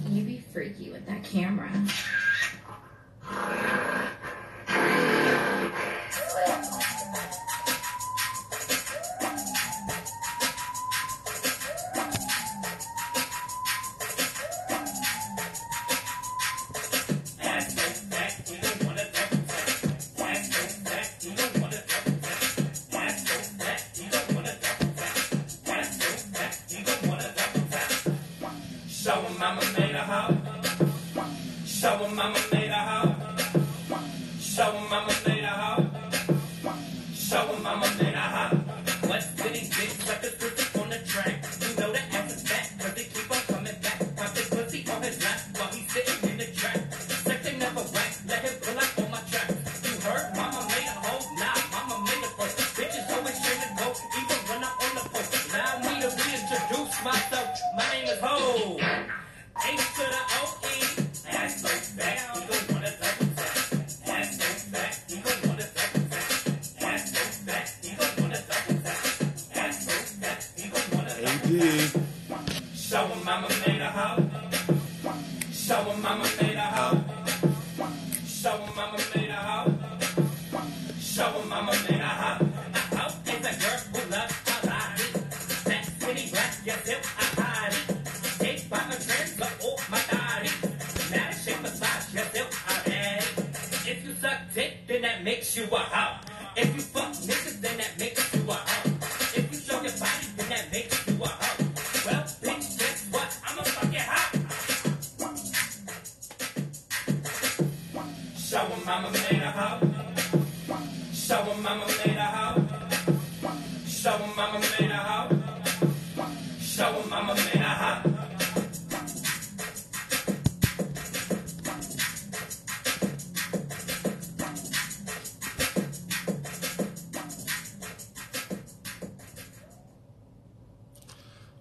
You be freaky with that camera.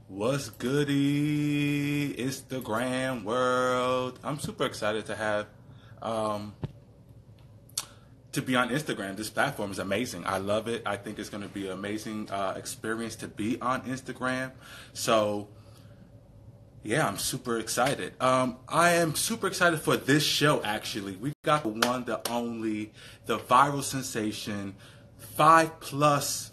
What's goody, Instagram world? I'm super excited to have to be on Instagram. This platform is amazing. I love it. I think it's going to be an amazing experience to be on Instagram. So yeah, I'm super excited. I am super excited for this show, actually. We got the one, the only, the viral sensation, 5+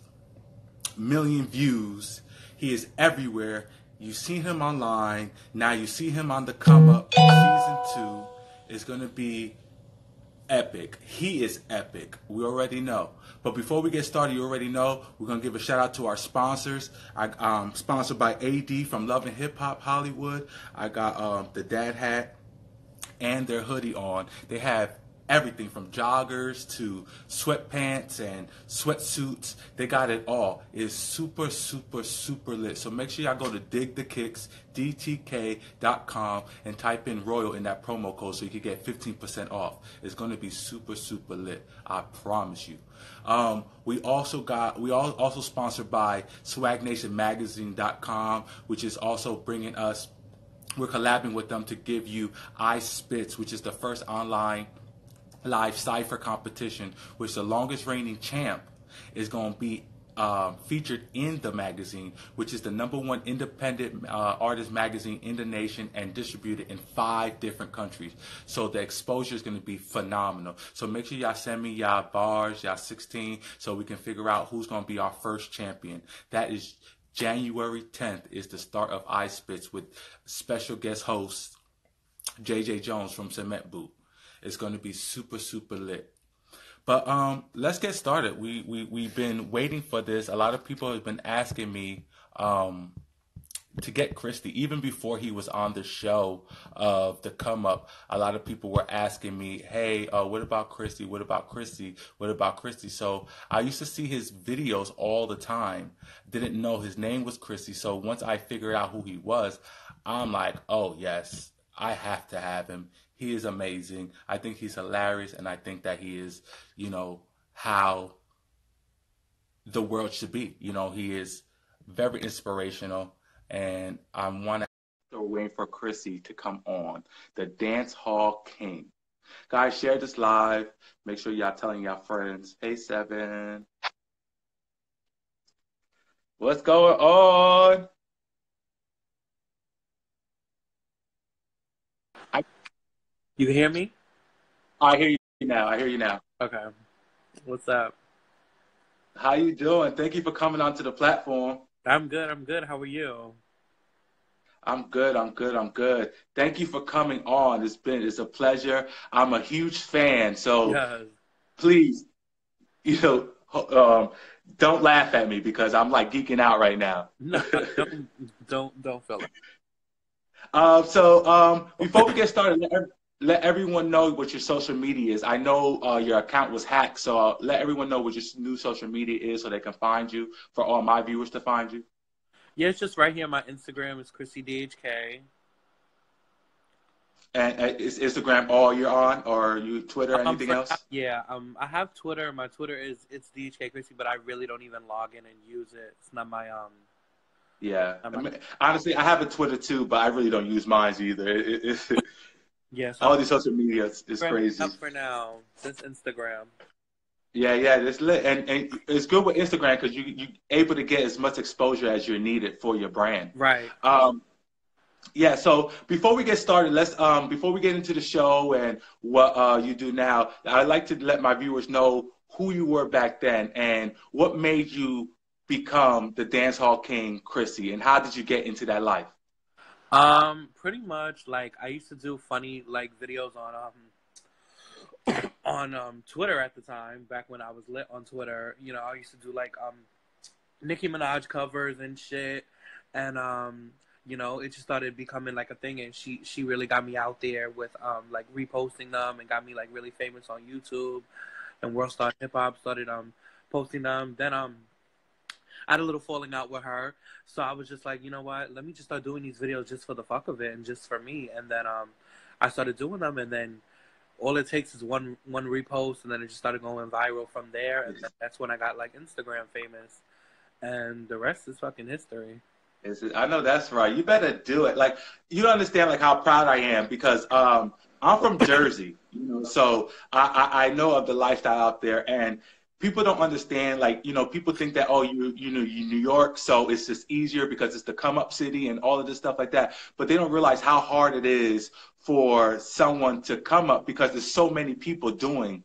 million views. He is everywhere. You've seen him online. Now you see him on the come up. Season 2 is going to be epic. He is epic. We already know. But before we get started, you already know, we're going to give a shout out to our sponsors. Sponsored by AD from Love and Hip Hop Hollywood. I got the dad hat and their hoodie on. They have everything from joggers to sweatpants and sweatsuits. They got it all. It's super, super, super lit. So make sure y'all go to digthekicks.dtk.com and type in Royal in that promo code so you can get 15% off. It's going to be super, super lit. I promise you. We also sponsored by swagnationmagazine.com, which is also bringing us, we're collabing with them to give you iSpits, which is the first online live cipher competition, which the longest reigning champ is going to be featured in the magazine, which is the #1 independent artist magazine in the nation and distributed in 5 different countries. So the exposure is going to be phenomenal. So make sure y'all send me y'all bars, y'all 16, so we can figure out who's going to be our first champion. That is January 10th is the start of iSpits with special guest host JJ Jones from Cement Boot. It's going to be super, super lit. But let's get started. We've been waiting for this. A lot of people have been asking me to get Chrissy. Even before he was on the show of the come up, a lot of people were asking me, hey, what about Chrissy? What about Chrissy? What about Chrissy? So I used to see his videos all the time. Didn't know his name was Chrissy. So once I figured out who he was, I'm like, oh, yes, I have to have him. He is amazing. I think he's hilarious, and I think that he is, how the world should be. He is very inspirational, and we're waiting for Chrissy to come on, the dancehall king. Guys, share this live. Make sure y'all telling y'all friends. Hey, Seven. What's going on? You can hear me? I hear you now. I hear you now. Okay. What's up? How you doing? Thank you for coming onto the platform. I'm good. I'm good. How are you? I'm good. I'm good. I'm good. Thank you for coming on. It's a pleasure. I'm a huge fan. So Yes. please, you know, don't laugh at me because I'm like geeking out right now. No, don't feel it. Before we get started, let everyone know what your social media is. I know your account was hacked, so let everyone know what your new social media is so they can find you for all my viewers to find you. Yeah, it's just right here. My Instagram is Chrissy DHK. And is Instagram all you're on, or you Twitter, anything For now, else? yeah. I have Twitter. My Twitter is it's DHK Chrissy, but I really don't even log in and use it. It's not my Yeah. not I my, mean, honestly, I have a Twitter too, but I really don't use mine either. yeah. So All these social media is I'm crazy. up for now. Just Instagram. Yeah, yeah, it's lit, and it's good with Instagram because you able to get as much exposure as you're needed for your brand. Right. Um, yeah. So before we get started, let's before we get into the show and what you do now, I'd like to let my viewers know who you were back then and what made you become the dancehall king, Chrissy, and how did you get into that life? Pretty much like I used to do funny like videos on Twitter at the time, back when I was lit on Twitter. You know, I used to do like Nicki Minaj covers and shit, and you know, it just started becoming like a thing, and she really got me out there with like reposting them and got me like really famous on YouTube, and World Star Hip Hop started posting them. Then I had a little falling out with her, so I was just like, you know what, let me just start doing these videos just for the fuck of it and just for me, and then I started doing them, and then all it takes is one repost, and then it just started going viral from there, and that's when I got like Instagram famous, and the rest is fucking history. I know that's right. You better do it. Like you don't understand like how proud I am because I'm from Jersey, so I know of the lifestyle out there, and people don't understand. Like people think that you New York, so it's just easier because it's the come up city and all of this stuff like that. But they don't realize how hard it is for someone to come up because there's so many people doing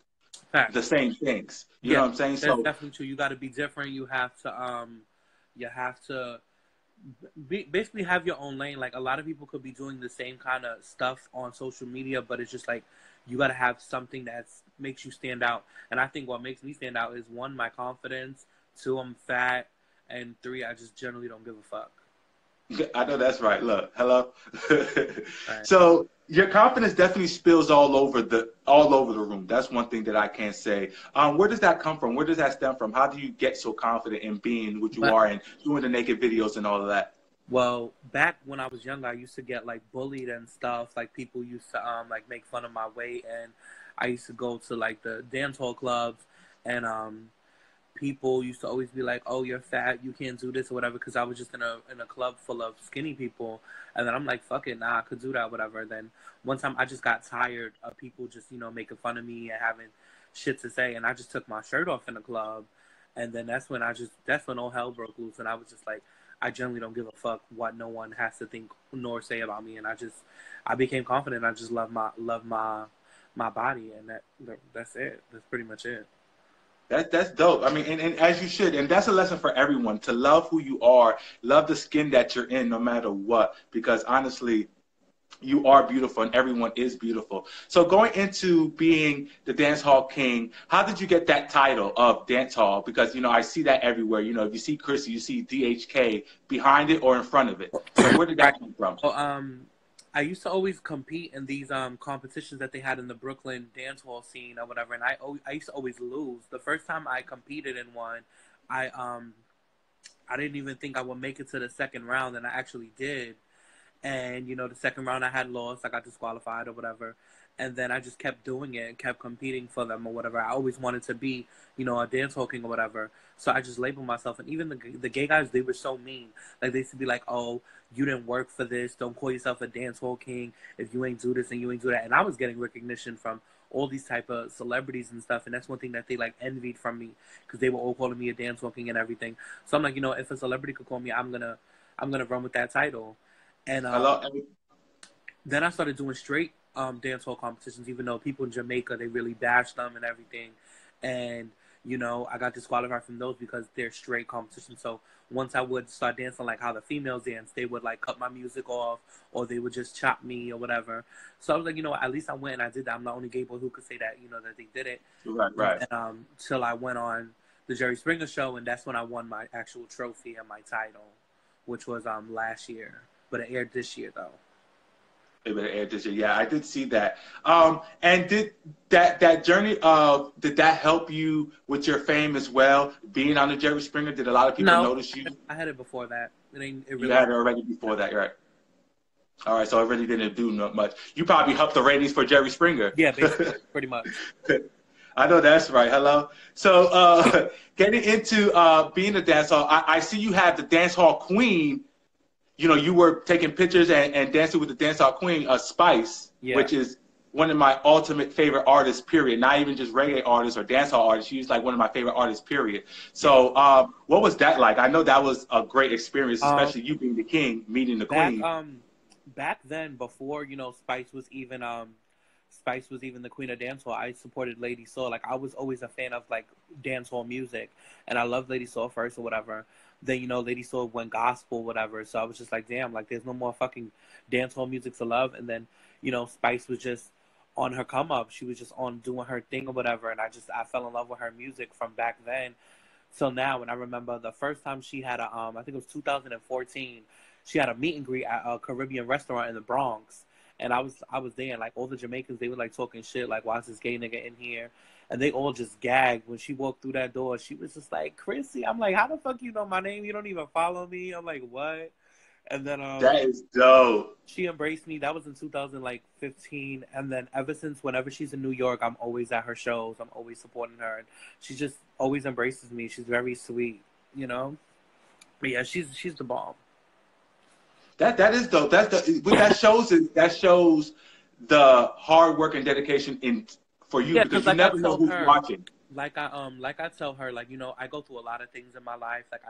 the Facts. same things. You know Yeah, what I'm saying? that's So definitely true. You got to be different. You have to basically have your own lane. Like a lot of people could be doing the same kind of stuff on social media, but it's just like you got to have something that makes you stand out. And I think what makes me stand out is one, my confidence. Two, I'm fat, and three, I just generally don't give a fuck. I know that's right. Look, hello. Right. So your confidence definitely spills all over the room. That's one thing that I can't say. Where does that come from? Where does that stem from? How do you get so confident in being what you But are and doing the naked videos and all of that? well, back when I was younger, I used to get like bullied and stuff. Like people used to like make fun of my weight, and I used to go to like the dancehall clubs, and people used to always be like, "Oh, you're fat, you can't do this or whatever," because I was just in a club full of skinny people, and then I'm like, "Fuck it, nah, I could do that, whatever." Then one time I just got tired of people just making fun of me and having shit to say, and I just took my shirt off in the club, and then that's when all hell broke loose, and I was just like, I generally don't give a fuck what no one has to think nor say about me, and I became confident. I just love my body, and that's it. That's pretty much it. That's dope. I mean, and as you should, and that's a lesson for everyone to love who you are, love the skin that you're in, no matter what. Because honestly, you are beautiful and everyone is beautiful. So going into being the dance hall king, how did you get that title of dance hall? Because I see that everywhere. If you see Chrissy, you see DHK behind it or in front of it. So where did Right. that come from? Well, I used to always compete in these competitions that they had in the Brooklyn dance hall scene or whatever, and I used to always lose. The first time I competed in one, I didn't even think I would make it to the second round, and I actually did. And the second round I had lost, I got disqualified or whatever, and then I just kept doing it and kept competing for them or whatever. I always wanted to be a dance hall king or whatever, so I just labeled myself. And even the gay guys, they were so mean. Like they used to be like, "Oh, you didn't work for this, don't call yourself a dance hall king if you ain't do this and you ain't do that." And I was getting recognition from all these type of celebrities and stuff, and that's one thing that they like envied from me, because they were all calling me a dance hall king and everything. So I'm like, if a celebrity could call me, I'm gonna run with that title. And I love. then I started doing straight dancehall competitions, even though people in Jamaica, they really bash them and everything. And, you know, I got disqualified from those because they're straight competitions. So once I would start dancing like how the females dance, they would like cut my music off, or they would just chop me or whatever. So I was like, you know, at least I went and I did that. I'm the only gay boy who could say that, you know, that they did it. Right. And, till I went on the Jerry Springer show, and that's when I won my actual trophy and my title, which was last year, but it aired this year though. Yeah, I did see that. And did that journey did that help you with your fame as well? Being on the Jerry Springer, did a lot of people notice you? I had it before that. You had it already before that, right? All right, so it really didn't do much. You probably upped the ratings for Jerry Springer. Yeah, basically, pretty much. I know that's right. Hello. So getting into being a dancehall, I see you have the dancehall queen. You know, you were taking pictures and dancing with the dancehall queen, Spice, which is one of my ultimate favorite artists, period. Not even just reggae artists or dancehall artists. She's like one of my favorite artists, period. So what was that like? I know that was a great experience, especially you being the king, meeting the queen. Back then, before, you know, Spice was even the queen of dancehall, I supported Lady Soul. Like, I was always a fan of, like, dancehall music, and I loved Lady Soul first or whatever. Then, you know, Lady Soul went gospel, whatever. So I was just like, damn, like, there's no more fucking dancehall music to love. And then, you know, Spice was just on her come up. She was just on doing her thing or whatever. And I fell in love with her music from back then. So now, and I remember the first time she had I think it was 2014, she had a meet and greet at a Caribbean restaurant in the Bronx. And I was there, and like all the Jamaicans, they were like talking shit, like, why is this gay nigga in here? And they all just gagged when she walked through that door. She was just like, Chrissy. I'm like, how the fuck you know my name? You don't even follow me. I'm like, what? And then that is dope. She embraced me. That was in 2015. And then ever since, whenever she's in New York, I'm always at her shows. I'm always supporting her. And she just always embraces me. She's very sweet, you know? But yeah, she's the bomb. That is dope. That shows the hard work and dedication for you, because you never know who's watching. Like I tell her, like, you know, I go through a lot of things in my life. Like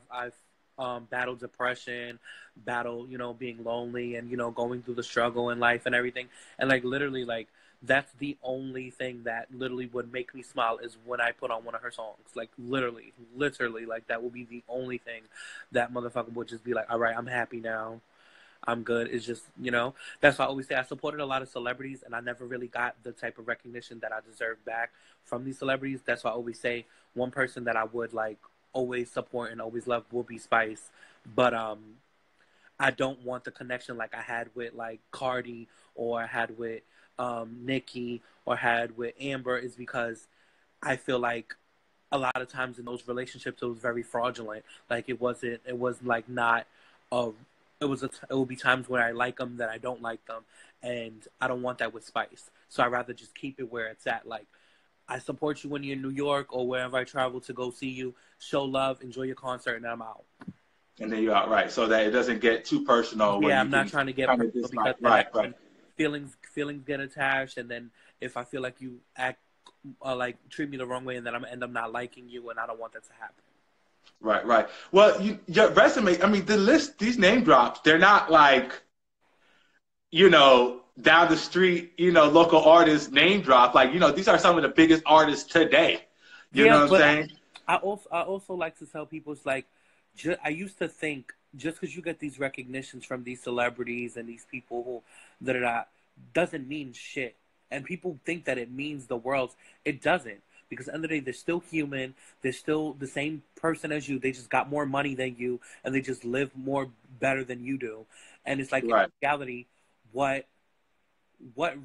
I've battled depression, you know, being lonely, and, you know, going through the struggle in life and everything. And like literally, like, that's the only thing that literally would make me smile is when I put on one of her songs. Like literally, like that will be the only thing that motherfucker would just be like, all right, I'm happy now. I'm good. It's just, you know, that's why I always say I supported a lot of celebrities, and I never really got the type of recognition that I deserved back from these celebrities. That's why I always say one person that I would like always support and always love will be Spice. But I don't want the connection like I had with like Cardi, or I had with Nicki, or had with Amber, is because I feel like a lot of times in those relationships it was very fraudulent. Like it was like not it will be times where I like them that I don't like them, and I don't want that with Spice. So I'd rather just keep it where it's at. Like, I support you when you're in New York or wherever I travel to go see you. Show love, enjoy your concert, and I'm out. And then you're out, right? So that it doesn't get too personal. Yeah, I'm not trying to get personal, because right. Feelings get attached, and then if I feel like you act like treat me the wrong way, and then I'm end up not liking you, and I don't want that to happen. Right. Well, your resume, I mean, the list, these name drops, they're not like, you know, down the street, you know, local artists name drop. Like, you know, these are some of the biggest artists today. You know what I'm saying? I also like to tell people, it's like, I used to think just because you get these recognitions from these celebrities and these people who doesn't mean shit. And people think that it means the world. It doesn't. Because at the end of the day, they're still human. They're still the same person as you. They just got more money than you, and they just live more better than you do. And it's like, in reality, what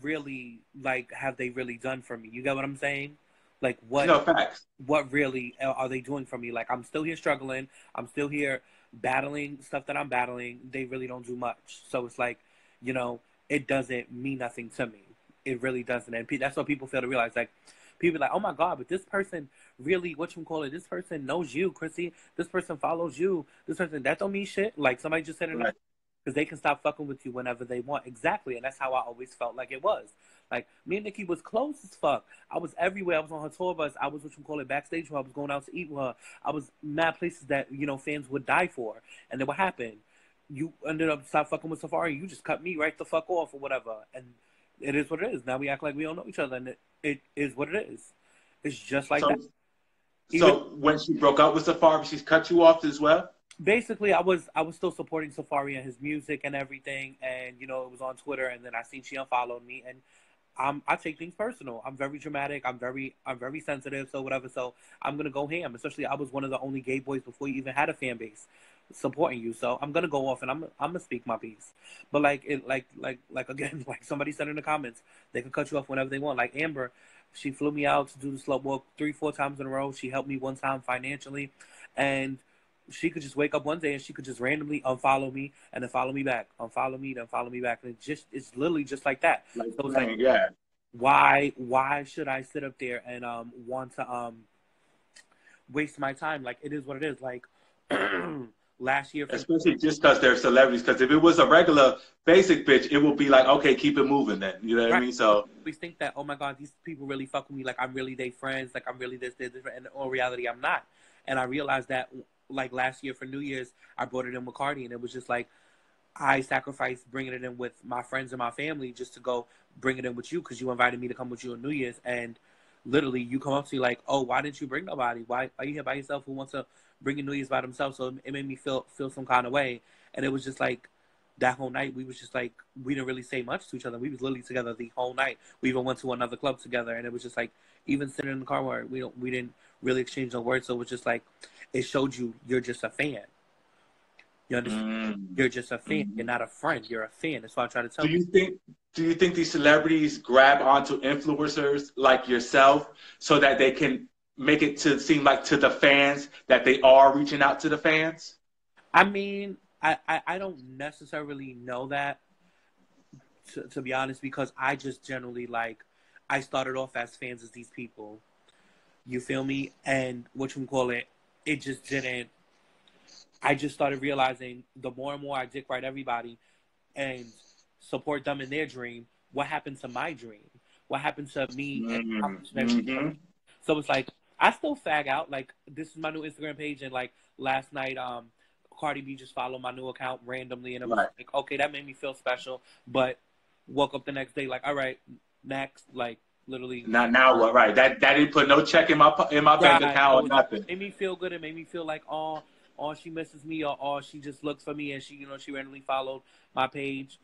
really, like, have they really done for me? You get what I'm saying? Like, facts. What really are they doing for me? Like, I'm still here struggling. I'm still here battling stuff that I'm battling. They really don't do much. So it's like, you know, it doesn't mean nothing to me. It really doesn't. And that's what people fail to realize. Like, people are like, oh my God, but this person really, this person knows you, Chrissy. This person follows you. This person, that don't mean shit. Like, somebody just said it. Right. Because they can stop fucking with you whenever they want. Exactly. And that's how I always felt like it was. Like, me and Nicki was close as fuck. I was everywhere. I was on her tour bus. I was backstage with her. I was going out to eat with her. I was mad places that, you know, fans would die for. And then what happened? You ended up stop fucking with Safari. You just cut me right the fuck off or whatever. And it is what it is. Now we act like we don't know each other, and it is what it is. It's just like So, that. so when she broke up with Safari, she's cut you off as well? Basically, I was still supporting Safari and his music and everything, and you know it was on Twitter, and then I seen she unfollowed me, and I take things personal. I'm very dramatic. I'm very sensitive. So whatever. So I'm gonna go ham. Especially I was one of the only gay boys before you even had a fan base supporting you. So I'm gonna go off and I'm gonna speak my piece. But like again, like somebody said in the comments, they can cut you off whenever they want. Like Amber, she flew me out to do the slow walk 3-4 times in a row. She helped me one time financially, and she could just wake up one day and she could just randomly unfollow me and then follow me back, unfollow me, then follow me back, and it's literally just like that. Like, so it's like, yeah. Why should I sit up there and want to waste my time? Like, it is what it is. Like last year, Especially just because they're celebrities. Because if it was a regular basic bitch, it would be like, okay, keep it moving then. You know what I mean? So we think that, oh my God, these people really fuck with me. Like I'm really their friends. Like I'm really this, and in all reality, I'm not. And I realized that. Like last year for New Year's, I brought it in with Cardi, and it was just like I sacrificed bringing it in with my friends and my family just to go bring it in with you because you invited me to come with you on New Year's, and literally you come up to me like, oh, why didn't you bring nobody? Why are you here by yourself? Who wants to bring in New Year's by themselves? So it made me feel some kind of way, and it was just like that whole night we was just like we didn't really say much to each other. We was literally together the whole night. We even went to another club together, and it was just like even sitting in the car where we didn't really exchange no words. So it was just like it showed you're just a fan. You understand? You're just a fan. You're not a friend. You're a fan. That's what I try to tell you. Do you think these celebrities grab onto influencers like yourself so that they can make it to seem like to the fans that they are reaching out to the fans? I mean, I don't necessarily know that, to be honest, because I just generally like, I started off as fans of these people. You feel me? And it just didn't. I just started realizing the more and more I dick ride everybody and support them in their dream, what happened to my dream? What happened to me? So it's like, I still fag out. Like, this is my new Instagram page, and like last night, Cardi B just followed my new account randomly, and it was like, okay, that made me feel special. But woke up the next day like, all right, next, like literally. Not now, what? Right? That didn't put no check in my bank account or nothing. It made me feel good. It made me feel like, oh, she misses me, or she just looks for me, and she randomly followed my page.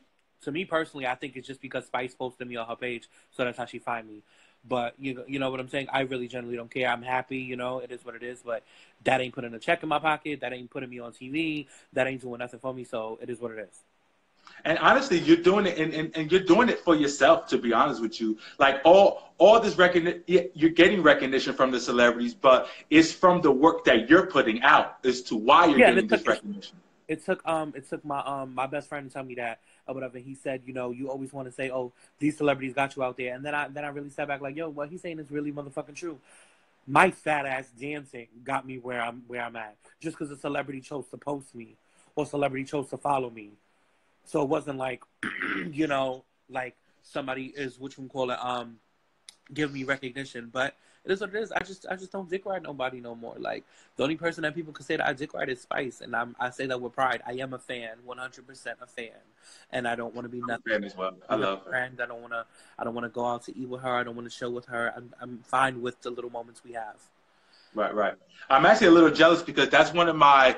To me personally, I think it's just because Spice posted me on her page, so that's how she find me. But you know what I'm saying? I really generally don't care. I'm happy, it is what it is. But that ain't putting a check in my pocket. That ain't putting me on TV. That ain't doing nothing for me. So it is what it is. And honestly, you're doing it, and you're doing it for yourself. To be honest with you, like all this recognition, you're getting recognition from the celebrities, but it's from the work that you're putting out as to why you're getting this recognition. It took my best friend to tell me that or whatever. He said, you always want to say, oh, these celebrities got you out there, and then I really sat back like, yo, what he's saying is really motherfucking true. My fat ass dancing got me where I'm at, just because a celebrity chose to post me or celebrity chose to follow me. So it wasn't like, like somebody is give me recognition, but it is what it is. I just don't dick ride nobody no more. Like the only person that people can say that I dick ride is Spice, and I say that with pride. I am a fan, 100% a fan, and I don't want to be nothing. I'm a fan as well. I love her. And I don't want to go out to eat with her. I don't want to show with her. I'm fine with the little moments we have. Right. I'm actually a little jealous because that's one of my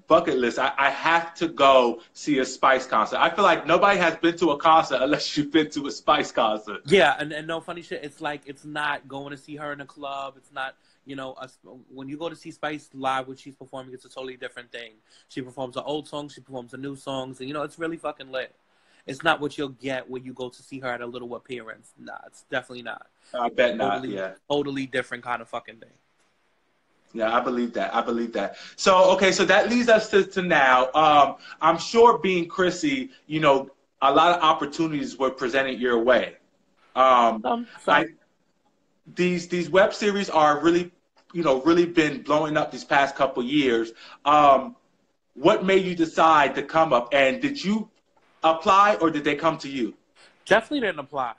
bucket list. I have to go see a Spice concert. I feel like nobody has been to a concert unless you've been to a Spice concert. Yeah, and no funny shit. It's like, it's not going to see her in a club. It's not, when you go to see Spice live when she's performing, it's a totally different thing. She performs the old songs, she performs the new songs, and it's really fucking lit. It's not what you'll get when you go to see her at a little appearance. Nah, it's definitely not. I bet not, yeah. Totally different kind of fucking thing. Yeah, I believe that. So, okay, so that leads us to now. I'm sure being Chrissy, a lot of opportunities were presented your way. Like these web series are really, really been blowing up these past couple years. What made you decide to come up? And did you apply or did they come to you? Definitely didn't apply.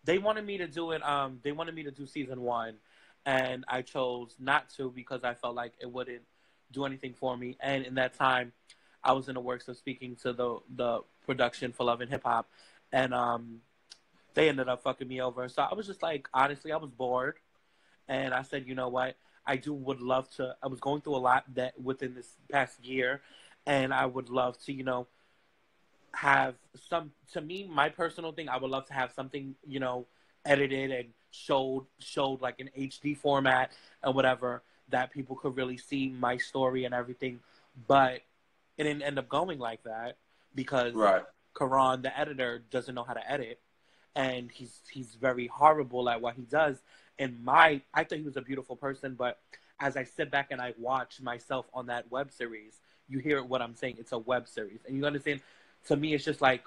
They wanted me to do it. They wanted me to do season 1. And I chose not to because I felt like it wouldn't do anything for me. And in that time, I was in the works of speaking to the production for Love and Hip Hop. and they ended up fucking me over. So I was just like, honestly, I was bored, and I said, you know what, would love to. I was going through a lot that within this past year, and I would love to, have some. To me, my personal thing, I would love to have something, edited and showed like in HD format and whatever, that people could really see my story and everything. But it didn't end up going like that because Right. Karan, the editor, doesn't know how to edit, and he's very horrible at what he does. And I thought he was a beautiful person, but as I sit back and I watch myself on that web series, you hear what I'm saying. It's a web series, and you understand. To me, it's just like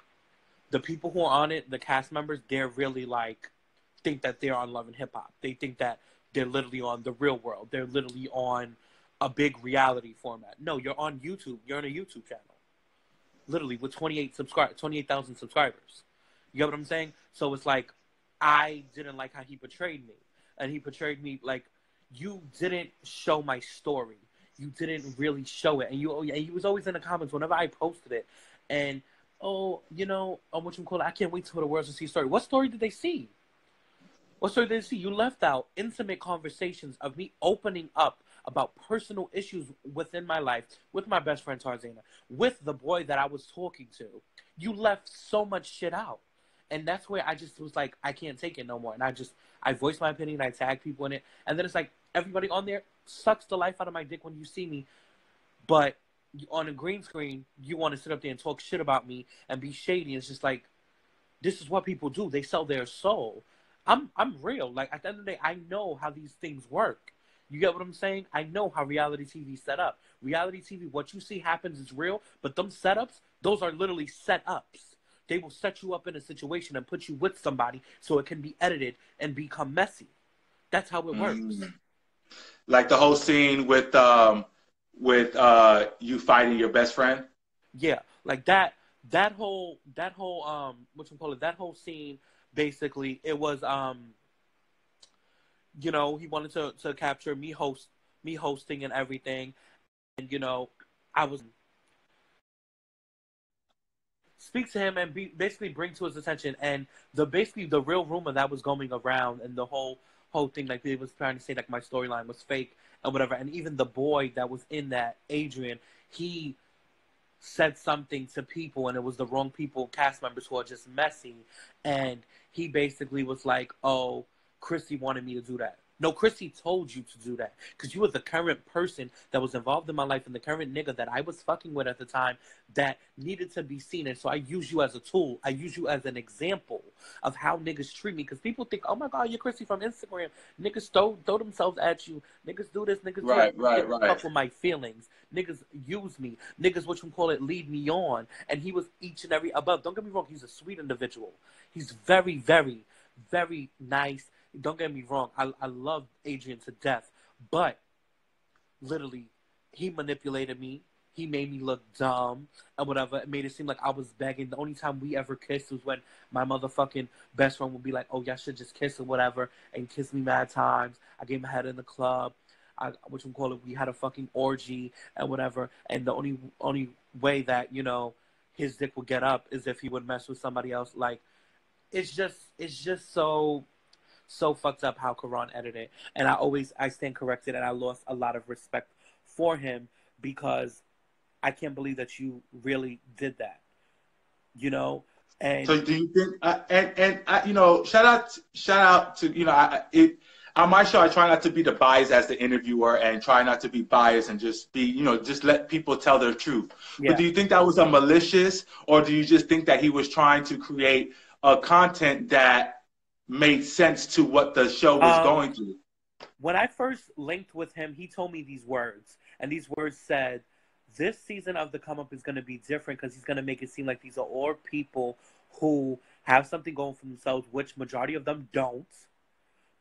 the people who are on it, the cast members, they're really like think that they're on Love and Hip Hop. They think that they're literally on the real world. They're literally on a big reality format. No, you're on YouTube. You're on a YouTube channel, literally with 28,000 subscribers. You get what I'm saying? So it's like, I didn't like how he portrayed me, and he portrayed me like, you didn't show my story. You didn't really show it, and he was always in the comments whenever I posted it, and I can't wait for the world to see story. What story did they see? What story did they see? You left out intimate conversations of me opening up about personal issues within my life with my best friend Tarzana, with the boy that I was talking to. You left so much shit out. And that's where I just was like, I can't take it no more. And I voiced my opinion, I tag people in it. And then it's like, everybody on there sucks the life out of my dick when you see me. But on a green screen, you want to sit up there and talk shit about me and be shady. It's just like, this is what people do. They sell their soul. I'm real. Like, at the end of the day, I know how these things work. You get what I'm saying? I know how reality TV is set up. Reality TV, what you see happens is real, but them setups, those are literally setups. They will set you up in a situation and put you with somebody so it can be edited and become messy. That's how it works. Like the whole scene with you fighting your best friend. Yeah, like that whole that whole scene. Basically, it was he wanted to capture me hosting and everything, and I was speak to him and basically bring to his attention, and the real rumor that was going around, and the whole thing, like, they was trying to say like my storyline was fake and whatever, and even the boy that was in that, Adrian, he said something to people, and it was the wrong people, cast members, who are just messy, and he basically was like, oh, Chrissy wanted me to do that. No, Chrissy told you to do that because you were the current person that was involved in my life and the current nigga that I was fucking with at the time that needed to be seen. And so I use you as a tool. I use you as an example of how niggas treat me, because people think, oh my God, you're Chrissy from Instagram. Niggas throw themselves at you. Niggas do this. Niggas do that. Right. Fuck with my feelings. Niggas use me. Niggas, lead me on. And he was each and every above. Don't get me wrong. He's a sweet individual. He's very, very, very nice. Don't get me wrong. I love Adrian to death. But literally, he manipulated me. He made me look dumb and whatever. It made it seem like I was begging. The only time we ever kissed was when my motherfucking best friend would be like, oh, y'all should just kiss or whatever, and kiss me mad times. I gave him a head in the club. We had a fucking orgy and whatever. And the only way that, his dick would get up is if he would mess with somebody else. Like, it's just so fucked up how Karan edited it. And I stand corrected, and I lost a lot of respect for him because I can't believe that you really did that, And So do you think? Shout out to on my show, I try not to be the bias as the interviewer and try not to be biased and just be just let people tell their truth. Yeah. But do you think that was a malicious, or do you just think that he was trying to create a content that made sense to what the show was going through? When I first linked with him, he told me these words, and these words said, this season of The Come Up is going to be different because he's going to make it seem like these are all people who have something going for themselves, which majority of them don't.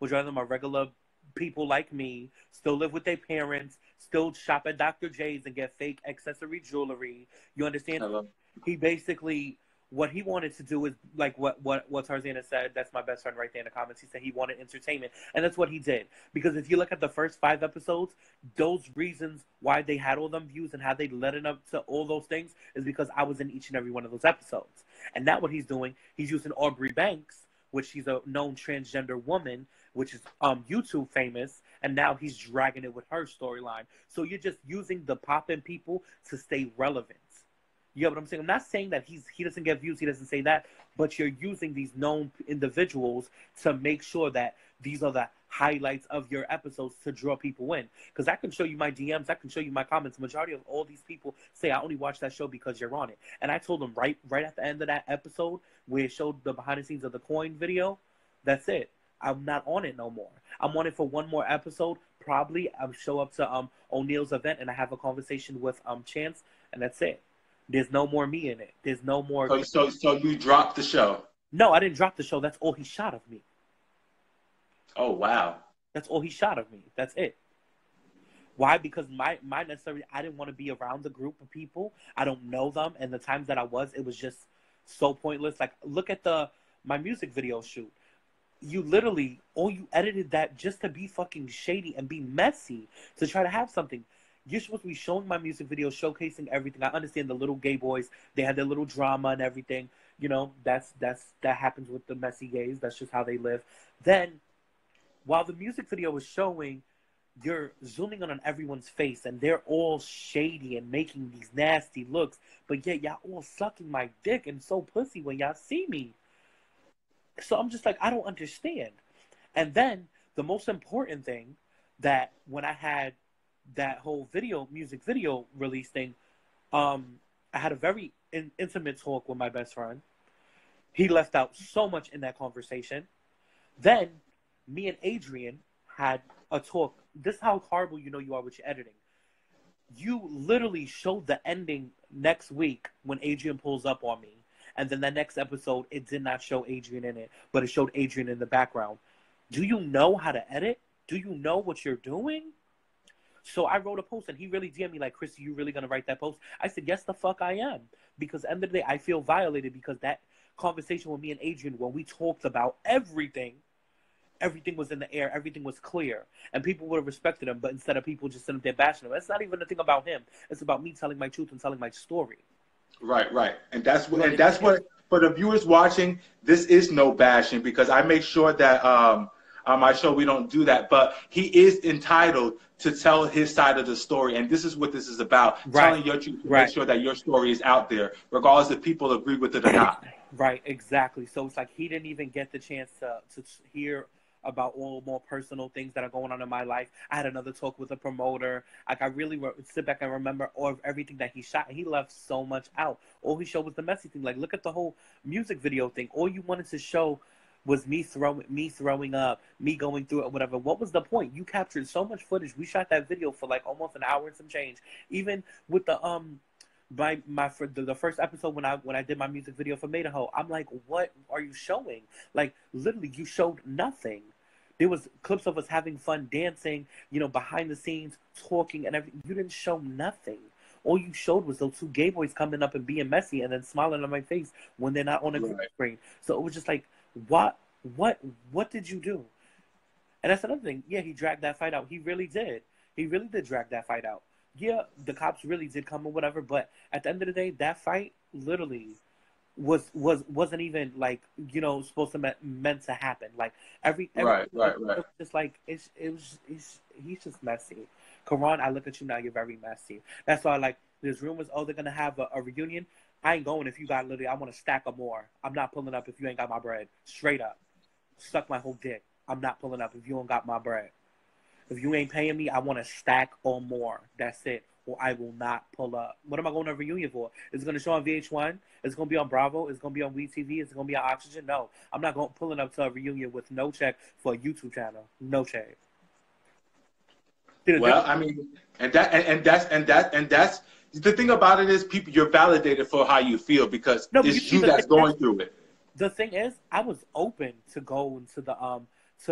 Majority of them are regular people like me, still live with their parents, still shop at Dr. J's and get fake accessory jewelry. You understand? Hello. He basically, what he wanted to do is like what Tarzana said. That's my best friend right there in the comments. He said he wanted entertainment, and that's what he did. Because if you look at the first 5 episodes, those reasons why they had all them views and how they led it up to all those things is because I was in each and every one of those episodes. And now what he's doing, he's using Aubrey Banks, which she's a known transgender woman, which is YouTube famous, and now he's dragging it with her storyline. So you're just using the poppin' people to stay relevant. You know what I'm saying? I'm not saying that he doesn't get views, he doesn't say that, but you're using these known individuals to make sure that these are the highlights of your episodes to draw people in. Because I can show you my DMs, I can show you my comments. The majority of all these people say, I only watch that show because you're on it. And I told them right at the end of that episode where it showed the behind the scenes of the coin video, that's it. I'm not on it no more. I'm on it for one more episode. Probably I'll show up to O'Neill's event and I have a conversation with Chance, and that's it. There's no more me in it. There's no more. So you dropped the show? No, I didn't drop the show. That's all he shot of me. Oh, wow. That's all he shot of me. That's it. Why? Because my necessarily, I didn't want to be around the group of people. I don't know them. And the times that I was, it was just so pointless. Like, look at my music video shoot. You literally, you edited that just to be fucking shady and be messy to try to have something. You're supposed to be showing my music video, showcasing everything. I understand the little gay boys, they had their little drama and everything. You know, that happens with the messy gays. That's just how they live. Then, while the music video is showing, you're zooming on everyone's face and they're all shady and making these nasty looks. But yet y'all all sucking my dick and so pussy when y'all see me. So I'm just like, I don't understand. And then the most important thing, that when I had that whole music video release thing, I had a very intimate talk with my best friend. He left out so much in that conversation. Then me and Adrian had a talk. This is how horrible you know you are with your editing. You literally showed the ending next week when Adrian pulls up on me. And then the next episode, it did not show Adrian in it, but it showed Adrian in the background. Do you know how to edit? Do you know what you're doing? So I wrote a post, and he really DM'd me like, Chrissy, you really going to write that post? I said, yes, the fuck I am. Because at the end of the day, I feel violated because that conversation with me and Adrian, when we talked about everything was in the air, everything was clear, and people would have respected him, but instead of people just sitting there bashing him, it's not even a thing about him. It's about me telling my truth and telling my story. Right. And that's what for the viewers watching, this is no bashing, because I make sure that on my show we don't do that, but he is entitled to tell his side of the story, and this is what this is about, telling your truth to make sure that your story is out there, regardless if people agree with it or not. Right, exactly. So it's like he didn't even get the chance to hear about all more personal things that are going on in my life. I had another talk with a promoter. Like, I really sit back and remember all of everything that he shot. He left so much out. All he showed was the messy thing. Like, look at the whole music video thing. All you wanted to show was me throwing up, me going through it, whatever. What was the point? You captured so much footage. We shot that video for like almost an hour and some change. Even with the the first episode when I did my music video for Maidaho, I'm like, what are you showing? Like, literally, you showed nothing. There was clips of us having fun, dancing, you know, behind the scenes, talking and everything. You didn't show nothing. All you showed was those two gay boys coming up and being messy and then smiling on my face when they're not on a green screen. So it was just like, what did you do? And that's another thing. Yeah, he dragged that fight out. He really did. He really did drag that fight out. Yeah, the cops really did come or whatever, but at the end of the day, that fight literally wasn't even like, you know, supposed to meant to happen. Like every right. Just like he's just messy. Karan, I look at you now, you're very messy. That's why, like, there's rumors, they're gonna have a reunion. I ain't going if you got literally, I want a stack or more. I'm not pulling up if you ain't got my bread. Straight up. Suck my whole dick. I'm not pulling up if you don't got my bread. If you ain't paying me, I want a stack or more. That's it. Or I will not pull up. What am I going to a reunion for? It's going to show on VH1. It's going to be on Bravo. It's going to be on WeTV. It's going to be on Oxygen. No, I'm not pulling up to a reunion with no check for a YouTube channel. No check. Well, I mean, and that's the thing about it is, people, you're validated for how you feel because it's you that's going through it. The thing is, I was open to go into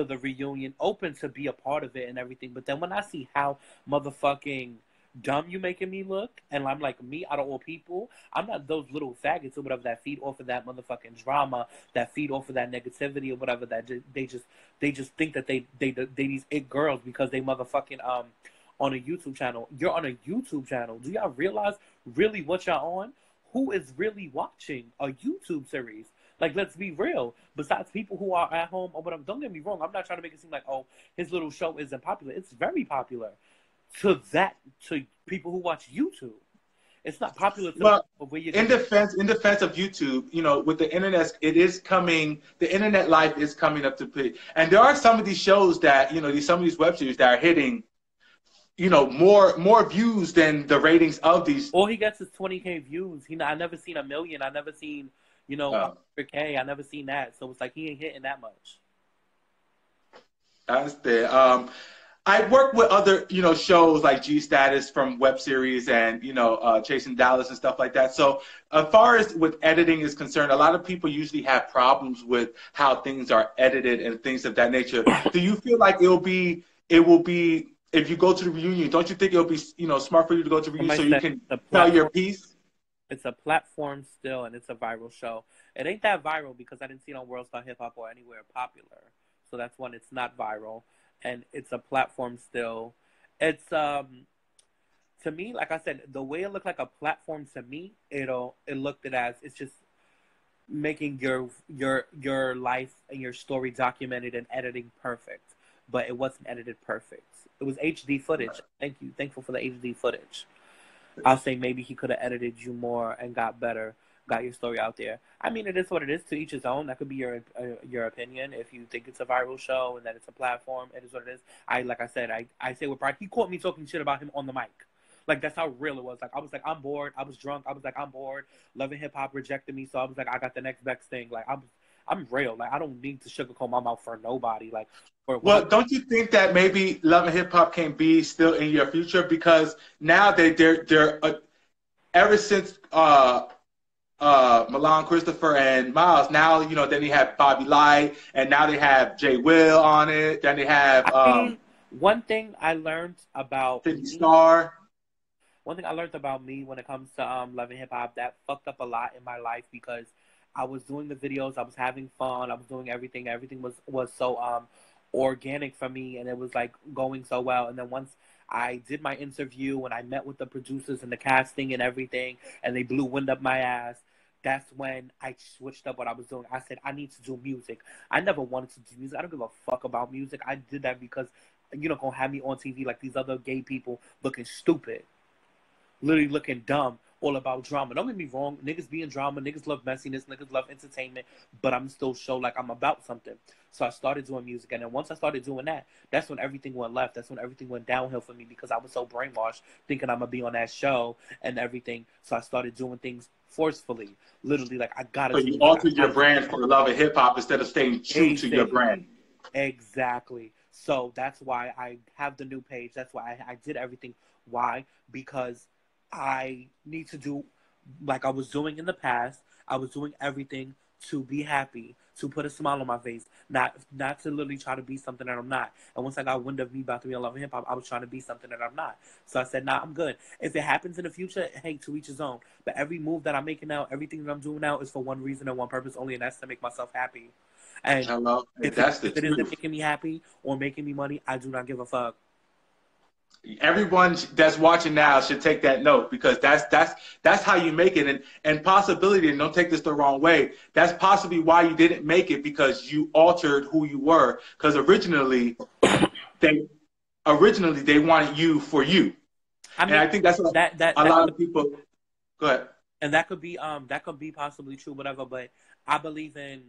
the reunion, open to be a part of it and everything. But then when I see how motherfucking dumb you making me look, and I'm like, me out of all people, I'm not those little faggots or whatever that feed off of that motherfucking drama, that feed off of that negativity or whatever, that they just think that they these it girls because they motherfucking on a YouTube channel. You're on a YouTube channel. Do y'all realize really what y'all on? who is really watching a YouTube series? Like, let's be real. Besides people who are at home or whatever, don't get me wrong. I'm not trying to make it seem like, oh, his little show isn't popular. It's very popular to people who watch YouTube. It's not popular to Well, where you in defense of YouTube, you know, with the internet, it is coming. The internet life is coming up to play, and there are some of these shows that, you know, some of these web series that are hitting, you know, more views than the ratings of these. All he gets is 20K views. I never seen 1 million. I never seen, you know, 100K. I never seen that. So it's like he ain't hitting that much. I understand. I work with other, you know, shows like G Status from web series and, you know, Chasing Dallas and stuff like that. So as far as with editing is concerned, a lot of people usually have problems with how things are edited and things of that nature. Do you feel like it will be, if you go to the reunion, don't you think it'll be, you know, smart for you to go to the reunion so you can tell your piece? It's a platform still, and it's a viral show. It ain't that viral because I didn't see it on World Star Hip Hop or anywhere popular. So that's one, it's not viral. And it's a platform still. It's to me, like I said, the way it looked like a platform to me, it looked as it's just making your life and your story documented and editing perfect. But it wasn't edited perfect. It was HD footage. Thankful for the HD footage. I'll say maybe he could have edited you more and got your story out there. I mean, it is what it is. To each his own. That could be your opinion. If you think it's a viral show and that it's a platform, it is what it is. Like I said, I say with pride. He caught me talking shit about him on the mic. Like, that's how real it was. Like, I was like, I'm bored. I was drunk. I was like, I'm bored. Love and Hip Hop rejected me, so I was like, I got the next best thing. Like, I'm real. Like, I don't need to sugarcoat my mouth for nobody. Like, well, don't you think that maybe Love and Hip Hop can be still in your future, because now they're ever since Milan Christopher and Miles, now, you know, then they have Bobby Light, and now they have Jay Will on it. Then they have one thing I learned about 50 Star. One thing I learned about me when it comes to Love and Hip Hop, that fucked up a lot in my life, because I was doing the videos, I was having fun, I was doing everything. Everything was so organic for me, and it was like going so well. And then once I did my interview and I met with the producers and the casting and everything, and they blew wind up my ass, that's when I switched up what I was doing. I said, I need to do music. I never wanted to do music. I don't give a fuck about music. I did that because you're not going to have me on TV like these other gay people looking stupid, literally looking dumb, all about drama. Don't get me wrong. Niggas be in drama. Niggas love messiness. Niggas love entertainment. But I'm still show like I'm about something. So I started doing music. And then once I started doing that, that's when everything went left. That's when everything went downhill for me, because I was so brainwashed thinking I'm going to be on that show and everything. So I started doing things forcefully. Literally, like, I got to So you altered your brand for Love and Hip Hop instead of staying true to your brand. Exactly. So that's why I have the new page. That's why I did everything. Why? Because I need to do like I was doing in the past. I was doing everything to be happy, to put a smile on my face, not to literally try to be something that I'm not. And once I got wind of me about to be in Love and Hip Hop, I was trying to be something that I'm not. So I said, nah, I'm good. If it happens in the future, hey, to each his own. But every move that I'm making now, everything that I'm doing now is for one reason and one purpose only, and that's to make myself happy. And if it isn't making me happy or making me money, I do not give a fuck. Everyone that's watching now should take that note, because that's how you make it. And possibility, and don't take this the wrong way, that's possibly why you didn't make it, because you altered who you were. Because originally they wanted you for you. I mean, and I think that's what a lot of people. Go ahead. And that could be possibly true, whatever. But I believe in,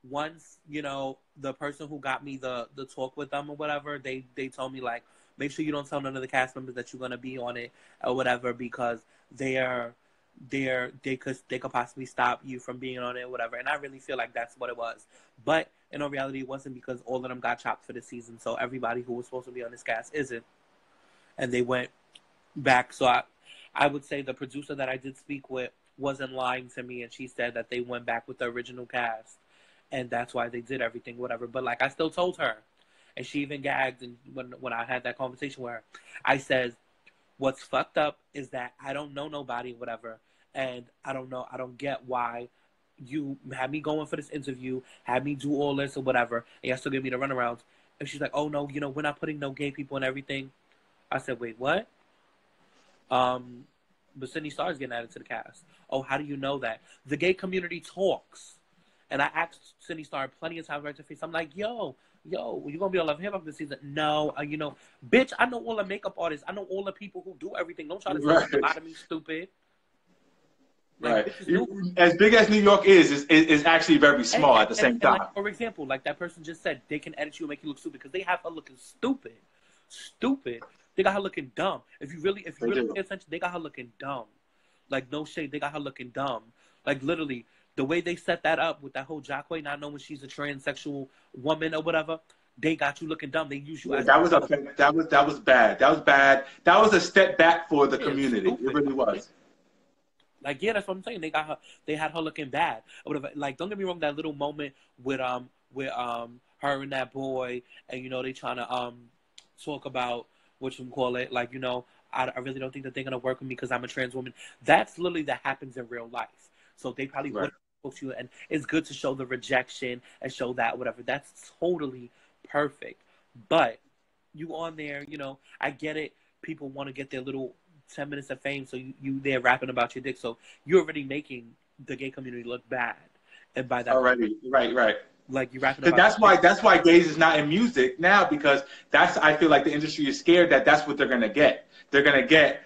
once, you know, the person who got me the talk with them or whatever, they told me, like, make sure you don't tell none of the cast members that you're going to be on it or whatever, because they could possibly stop you from being on it or whatever. And I really feel like that's what it was. But in all reality, it wasn't, because all of them got chopped for the season. So everybody who was supposed to be on this cast isn't. And they went back. So I would say the producer that I did speak with wasn't lying to me, and she said that they went back with the original cast. And that's why they did everything, whatever. But, like, I still told her. And she even gagged, and when I had that conversation with her, I said, what's fucked up is that I don't know nobody, whatever, and I don't get why you had me going for this interview, had me do all this or whatever, and you still give me the runarounds. And she's like, oh, no, you know, we're not putting no gay people and everything. I said, wait, what? but Sydney Starr is getting added to the cast. Oh, how do you know that? The gay community talks. And I asked Sydney Starr plenty of times right to face. I'm like, yo, you gonna be on Love and Hip Hop this season? No, you know, bitch, I know all the makeup artists. I know all the people who do everything. Don't try to say a lot of me, stupid. Like, right. As big as New York is actually very small at the same time. Like, for example, like that person just said, they can edit you and make you look stupid because they have her looking stupid. Stupid. They got her looking dumb. If you really pay attention, they got her looking dumb. Like, no shade, they got her looking dumb. Like, literally, the way they set that up with that whole Jacqueline not knowing she's a transsexual woman or whatever, they got you looking dumb. They use you as that was bad. That was bad. That was a step back for the community. Stupid. It really was. Like, yeah, that's what I'm saying. They had her looking bad. Or whatever. Like, don't get me wrong, that little moment with her and that boy, and you know, they trying to talk about whatchamacallit, like, you know, I really don't think that they're gonna work with me because I'm a trans woman. That's literally that happens in real life. So they probably wouldn't talk to you, and it's good to show the rejection and show that whatever. That's totally perfect. But you on there, you know, I get it. People want to get their little 10 minutes of fame, so you there rapping about your dick. So you're already making the gay community look bad, and by that already, right. Like you rapping about. That's why gays is not in music now, because I feel like the industry is scared that that's what they're gonna get. They're gonna get,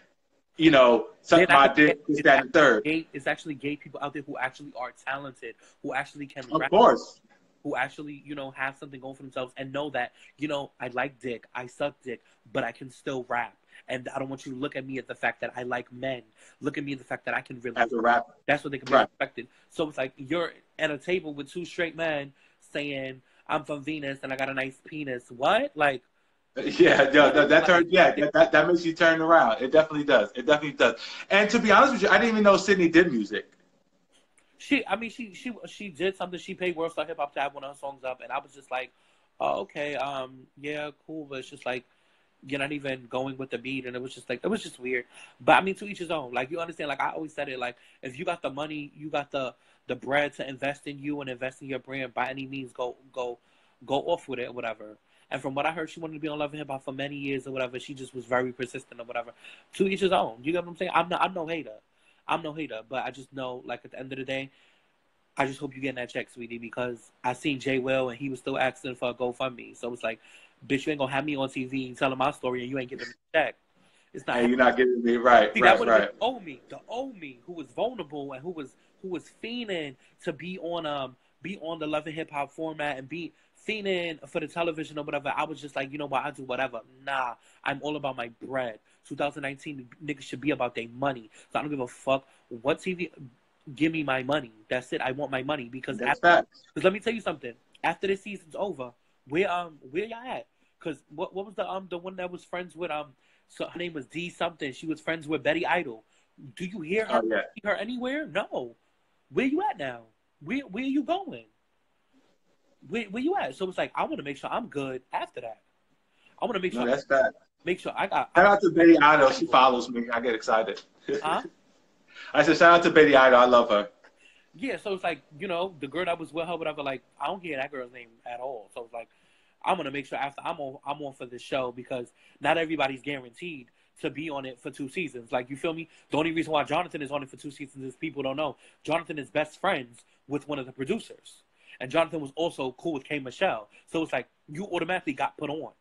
you know, suck my dick, this, that, and third. It's actually gay people out there who actually are talented, who actually can rap. Of course. Who actually, you know, have something going for themselves and know that, you know, I like dick, I suck dick, but I can still rap. And I don't want you to look at me at the fact that I like men. Look at me at the fact that I can really as a rapper. That's what they can be expected. So it's like you're at a table with two straight men saying, I'm from Venus and I got a nice penis. What? Like, that makes you turn around. It definitely does. And to be honest with you, I didn't even know Sydney did music. She did something. She paid World Star Hip Hop to have one of her songs up, and I was just like, oh, okay, yeah, cool, but it's just like you're not even going with the beat, and it was just weird. But I mean, to each his own. Like, you understand? Like, I always said it. Like, if you got the money, you got the bread to invest in you and invest in your brand, by any means, go off with it or whatever. And from what I heard, she wanted to be on Love and Hip Hop for many years or whatever. She just was very persistent or whatever. To each his own. You get what I'm saying? I'm no hater, but I just know, like, at the end of the day, I just hope you getting that check, sweetie, because I seen Jay Will and he was still asking for a GoFundMe. So it's like, bitch, you ain't gonna have me on TV telling my story and you ain't getting me a check. It's not. Hey, you're not getting me right. See, that would have been the old me who was vulnerable and who was fiending to be on the Love and Hip Hop format and be fiending for the television or whatever. I was just like, you know what, I do whatever. Nah, I'm all about my bread. 2019, niggas should be about their money. So I don't give a fuck what TV. Give me my money. That's it. I want my money because let me tell you something. After this season's over, where y'all at? Because what was the one that was friends with so her name was D something. She was friends with Betty Idol. Do you hear her? See her anywhere? No. Where you at now? Where are you going? Where you at? So it's like, I want to make sure I'm good after that. I want to make sure. No, that's bad. Make sure I got. Shout out to Betty Idol. She follows me. I get excited. Huh? I said, shout out to Betty Idol. I love her. Yeah, so it's like, you know, the girl that was with her, whatever, like, I don't hear that girl's name at all. So it's like, I'm going to make sure after I'm on for this show, because not everybody's guaranteed to be on it for 2 seasons. Like, you feel me? The only reason why Jonathan is on it for 2 seasons is people don't know. Jonathan is best friends with one of the producers. And Jonathan was also cool with K. Michelle. So it's like, you automatically got put on.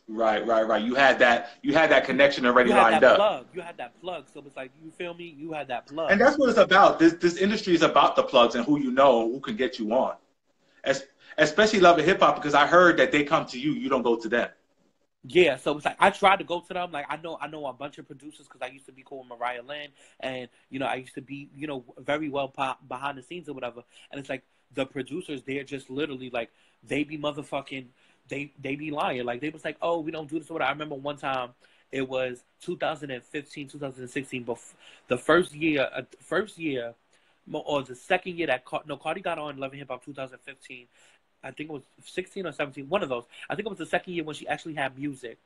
Right. You had that connection already lined up. You had that plug. So it's like, you feel me? You had that plug. And that's what it's about. This industry is about the plugs and who you know, who can get you on. Especially Love and Hip Hop, because I heard that they come to you, you don't go to them. Yeah, so it's like, I tried to go to them. Like, I know a bunch of producers because I used to be cool with Mariah Lynn, and, you know, I used to be, you know, very well behind the scenes or whatever. And it's like, the producers, they're just literally like, they be motherfucking, they be lying. Like, they was like, oh, we don't do this or whatever. I remember one time, it was 2015, 2016, but the first year, or the second year that Cardi got on Love and Hip Hop 2015. I think it was 16 or 17, one of those. I think it was the second year when she actually had music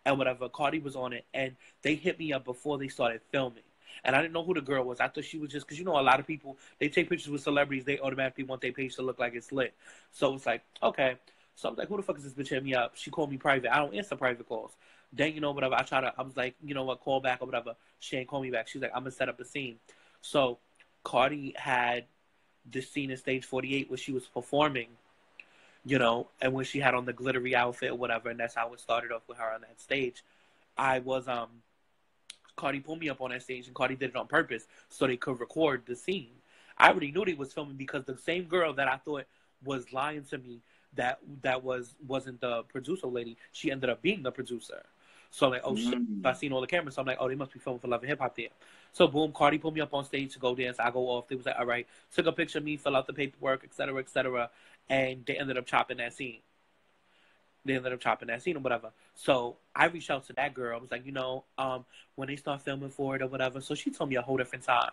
and whatever. Cardi was on it, and they hit me up before they started filming. And I didn't know who the girl was. I thought she was just, because, you know, a lot of people, they take pictures with celebrities, they automatically want their page to look like it's lit. So it's like, okay. So I was like, who the fuck is this bitch hitting me up? She called me private. I don't answer private calls. Then, whatever, I was like, you know what, call back or whatever. She ain't call me back. She's like, I'm going to set up the scene. So Cardi had this scene in Stage 48 where she was performing, and when she had on the glittery outfit or whatever, and that's how it started off with her on that stage. Cardi pulled me up on that stage, and Cardi did it on purpose so they could record the scene. I already knew they was filming because the same girl that I thought was lying to me that wasn't the producer lady, she ended up being the producer. So I'm like, oh shit, I seen all the cameras. So I'm like, oh, they must be filming for Love and Hip Hop there. So boom, Cardi pulled me up on stage to go dance. I go off. They was like, all right, took a picture of me, fill out the paperwork, et cetera, and they ended up chopping that scene. Or whatever. So I reached out to that girl. I was like, when they start filming for it or whatever. So she told me a whole different time.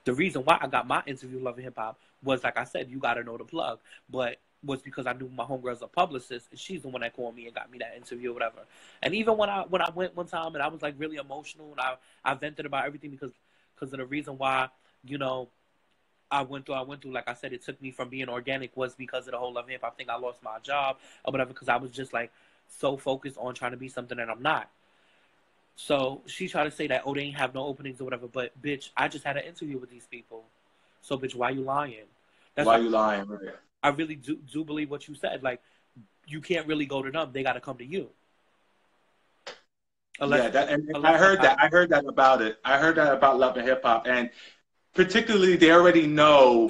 The reason why I got my interview with Love and Hip Hop was, like I said, you got to know the plug. But was because I knew my homegirl's a publicist, and she's the one that called me and got me that interview or whatever. And even when I went one time and I was like really emotional and I vented about everything because of the reason why, I went through, like I said, it took me from being organic was because of the whole Love and Hip Hop thing. I lost my job or whatever because I was just like so focused on trying to be something that I'm not. So she tried to say that, oh, they ain't have no openings or whatever. But bitch, I just had an interview with these people. So bitch, why you lying? Why you lying, right? I really do believe what you said. Like, you can't really go to them. They got to come to you. I heard that. I heard that about it. I heard that about Love and Hip Hop. And particularly, they already know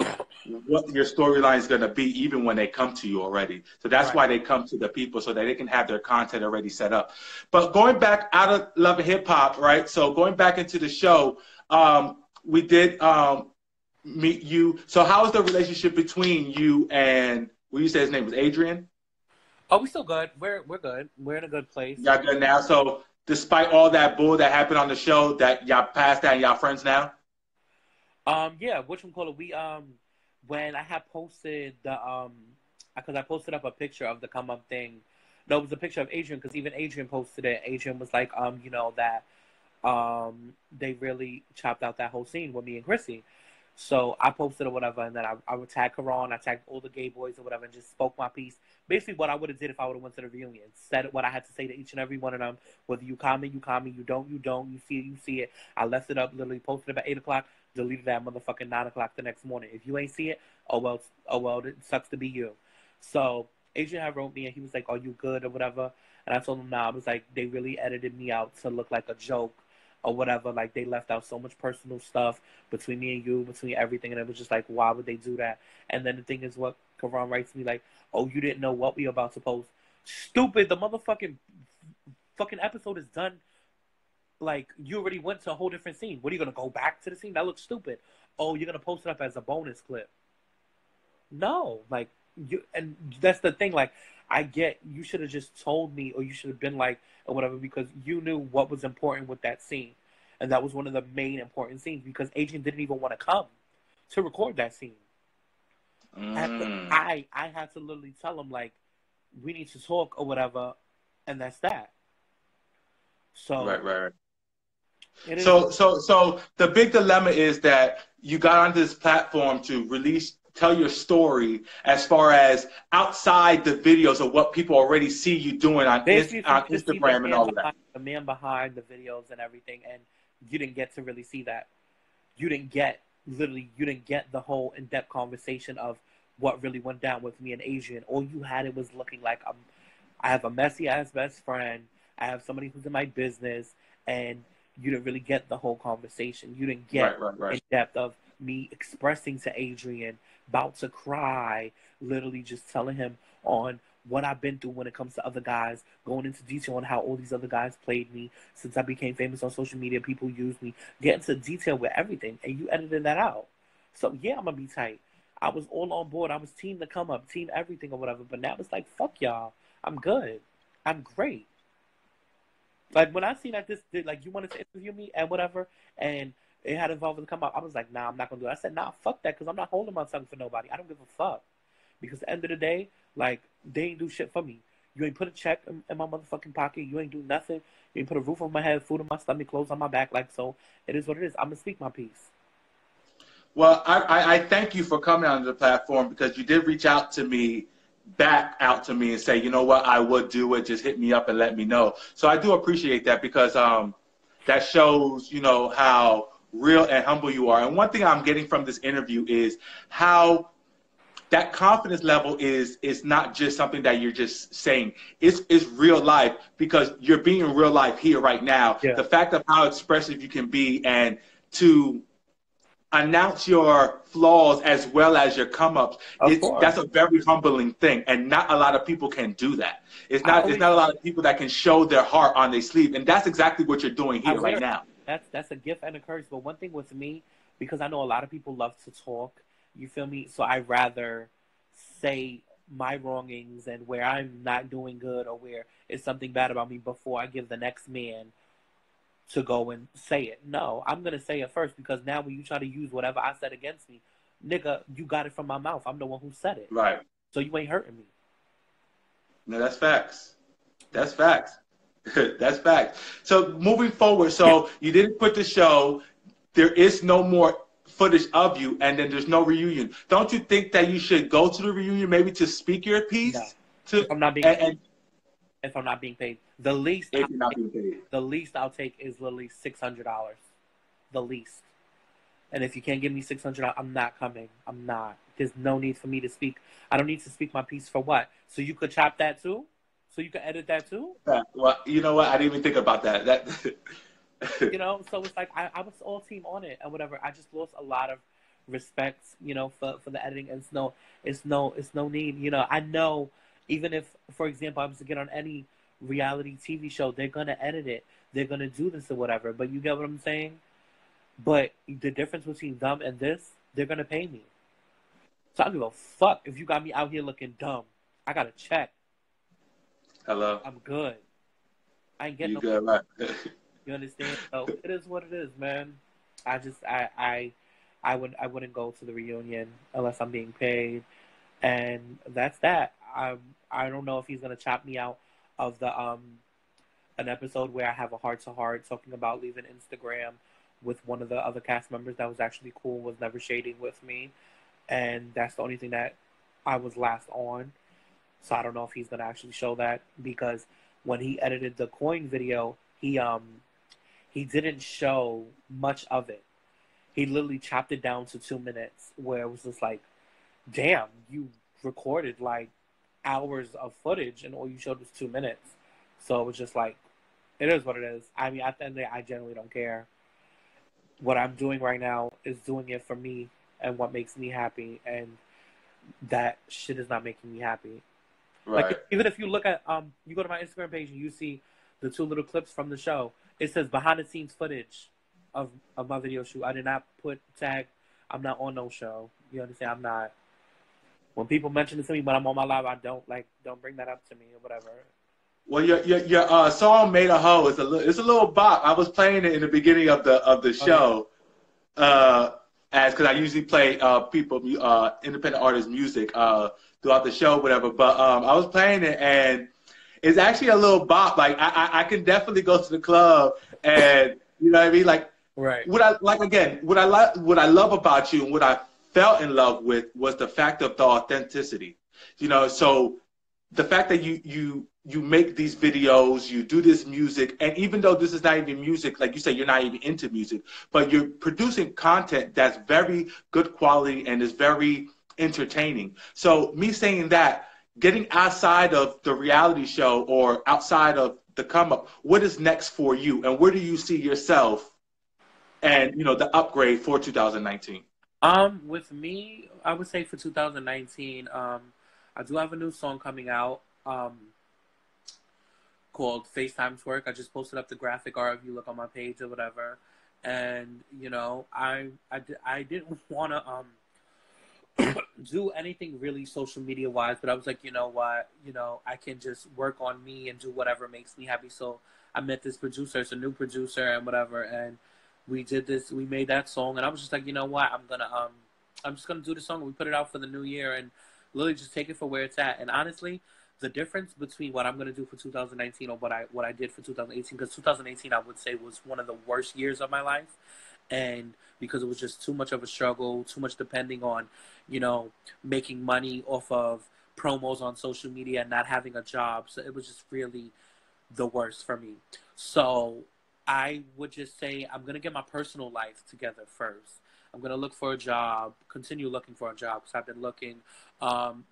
what your storyline is going to be, even when they come to you already. So that's why they come to the people, so that they can have their content already set up. But going back out of Love and Hip Hop, right? So going back into the show, we did meet you. So how is the relationship between you and, what you said his name was Adrian? Oh, we still good. We're good. We're in a good place. Y'all good now? So despite all that bull that happened on the show, that y'all passed that and y'all friends now? Yeah, whatchamacallit, we when I had posted the because I posted up a picture of the come up thing. No, it was a picture of Adrian, because even Adrian posted it. Adrian was like, that they really chopped out that whole scene with me and Chrissy. So I posted or whatever, and then I would tag her on. I tagged all the gay boys or whatever, and just spoke my piece. Basically, what I would have did if I would have went to the reunion. Said what I had to say to each and every one of them. Whether you comment, you comment. You don't, you don't. You see it, you see it. I left it up, literally posted it at 8 o'clock. Deleted that motherfucking 9 o'clock the next morning. If you ain't see it, oh well, it sucks to be you. So Adrian had wrote me, and he was like, "Are you good?" or whatever. And I told him, "Nah." I was like, they really edited me out to look like a joke or whatever. Like, they left out so much personal stuff between me and you, between everything, and it was just like, why would they do that? And then the thing is, what Karan writes me like, "Oh, you didn't know what we were about to post." Stupid. The motherfucking episode is done. Like, you already went to a whole different scene. What, are you going to go back to the scene? That looks stupid. Oh, you're going to post it up as a bonus clip. No. Like, and that's the thing. Like, I get, you should have just told me, or you should have been like, or whatever, because you knew what was important with that scene. And that was one of the main important scenes, because Adrian didn't even want to come to record that scene. I had to literally tell him, like, we need to talk or whatever, and that's that. So right. So the big dilemma is that you got onto this platform to tell your story as far as outside the videos of what people already see you doing on Instagram and all of that. The man behind the videos and everything, and you didn't get to really see that. You didn't get the whole in-depth conversation of what really went down with me and Adrian. All you had, it was looking like I have a messy-ass best friend. I have somebody who's in my business, and you didn't really get the whole conversation. You didn't get in depth of me expressing to Adrian, about to cry, literally just telling him on what I've been through when it comes to other guys, going into detail on how all these other guys played me since I became famous on social media. People used me, get into detail with everything, and you edited that out. So yeah, I'm gonna be tight. I was all on board. I was team the come up, team everything or whatever. But now it's like, fuck y'all. I'm good. I'm great. Like, when I seen that like, you wanted to interview me and whatever, and it had involved to come up, I was like, nah, I'm not going to do it. I said, nah, fuck that, because I'm not holding my tongue for nobody. I don't give a fuck. Because at the end of the day, like, they ain't do shit for me. You ain't put a check in my motherfucking pocket. You ain't do nothing. You ain't put a roof over my head, food on my stomach, clothes on my back. Like, so it is what it is. I'm going to speak my piece. Well, I thank you for coming onto the platform, because you did reach out to me back out to me and say, you know what, I would do it. Just hit me up and let me know. So I do appreciate that because that shows, you know, how real and humble you are. And one thing I'm getting from this interview is how that confidence level is not just something that you're just saying. It's real life because you're being real life here right now. Yeah. The fact of how expressive you can be and to announce your flaws as well as your come-ups, that's a very humbling thing, and not a lot of people can do that. It's not a lot of people that can show their heart on their sleeve, and that's exactly what you're doing here right now. That's a gift and a curse. But one thing with me, because I know a lot of people love to talk, you feel me? So I'd rather say my wrongings and where I'm not doing good or where it's something bad about me before I give the next man to go and say it. No, I'm going to say it first, because now when you try to use whatever I said against me, nigga, you got it from my mouth. I'm the one who said it. Right. So you ain't hurting me. No, that's facts. That's facts. That's facts. So moving forward, so you didn't quit the show. There is no more footage of you, and then there's no reunion. Don't you think that you should go to the reunion maybe to speak your piece? No. If I'm not being paid. If I'm not being paid. The least I'll take is literally $600. The least. And if you can't give me $600, I'm not coming. I'm not. There's no need for me to speak. I don't need to speak my piece for what? So you could chop that too? So you could edit that too? Well, you know what? I didn't even think about that. You know, so it's like I was all team on it and whatever. I just lost a lot of respect, you know, for the editing. And it's no need. You know, I know even if, for example, I was to get on any reality TV show, they're gonna edit it. They're gonna do this or whatever. But you get what I'm saying? But the difference between them and this, they're gonna pay me. So I don't give a fuck if you got me out here looking dumb. I got a check. Hello. I'm good. I ain't getting no good, right? You understand? So it is what it is, man. I wouldn't go to the reunion unless I'm being paid, and that's that. I don't know if he's gonna chop me out of the an episode where I have a heart to heart talking about leaving Instagram with one of the other cast members that was actually cool, was never shading with me, and that's the only thing that I was last on. So I don't know if he's gonna actually show that, because when he edited the coin video, he didn't show much of it. He literally chopped it down to 2 minutes, where it was just like, damn, you recorded like hours of footage and all you showed was 2 minutes. So it was just like, it is what it is. I mean, at the end of the day, I generally don't care. What I'm doing right now is doing it for me and what makes me happy, and that shit is not making me happy. Right. Like, even if you look at, you go to my Instagram page and you see the 2 little clips from the show, it says behind the scenes footage of my video shoot. I did not put tag. I'm not on no show. You understand? I'm not. When people mention it to me when I'm on my live, I don't bring that up to me or whatever. Well, your song "Made a Hoe" it's a little bop. I was playing it in the beginning of the show, because I usually play independent artists' music throughout the show, whatever. But I was playing it, and it's actually a little bop. Like I can definitely go to the club, and you know what I mean. Like, right. What I love about you and what I fell in love with was the fact of the authenticity. You know, so the fact that you make these videos, you do this music, and even though this is not even music, like you say, you're not even into music, but you're producing content that's very good quality and is very entertaining. So me saying that, getting outside of the reality show or outside of the come up, what is next for you, and where do you see yourself and, you know, the upgrade for 2019? With me, I would say for 2019, I do have a new song coming out, called FaceTime Twerk. I just posted up the graphic art if you look on my page or whatever. And, you know, I didn't want to do anything really social media wise, but I was like, you know what, you know, I can just work on me and do whatever makes me happy. So I met this producer, it's a new producer and whatever, and we made that song, and I was just like, you know what, I'm just gonna do the song. We put it out for the new year and literally just take it for where it's at. And honestly, the difference between what I'm going to do for 2019 or what I did for 2018, because 2018 I would say was one of the worst years of my life, and because it was just too much of a struggle, too much depending on, you know, making money off of promos on social media and not having a job. So it was just really the worst for me. So I would just say I'm going to get my personal life together first. I'm going to look for a job, continue looking for a job because I've been looking,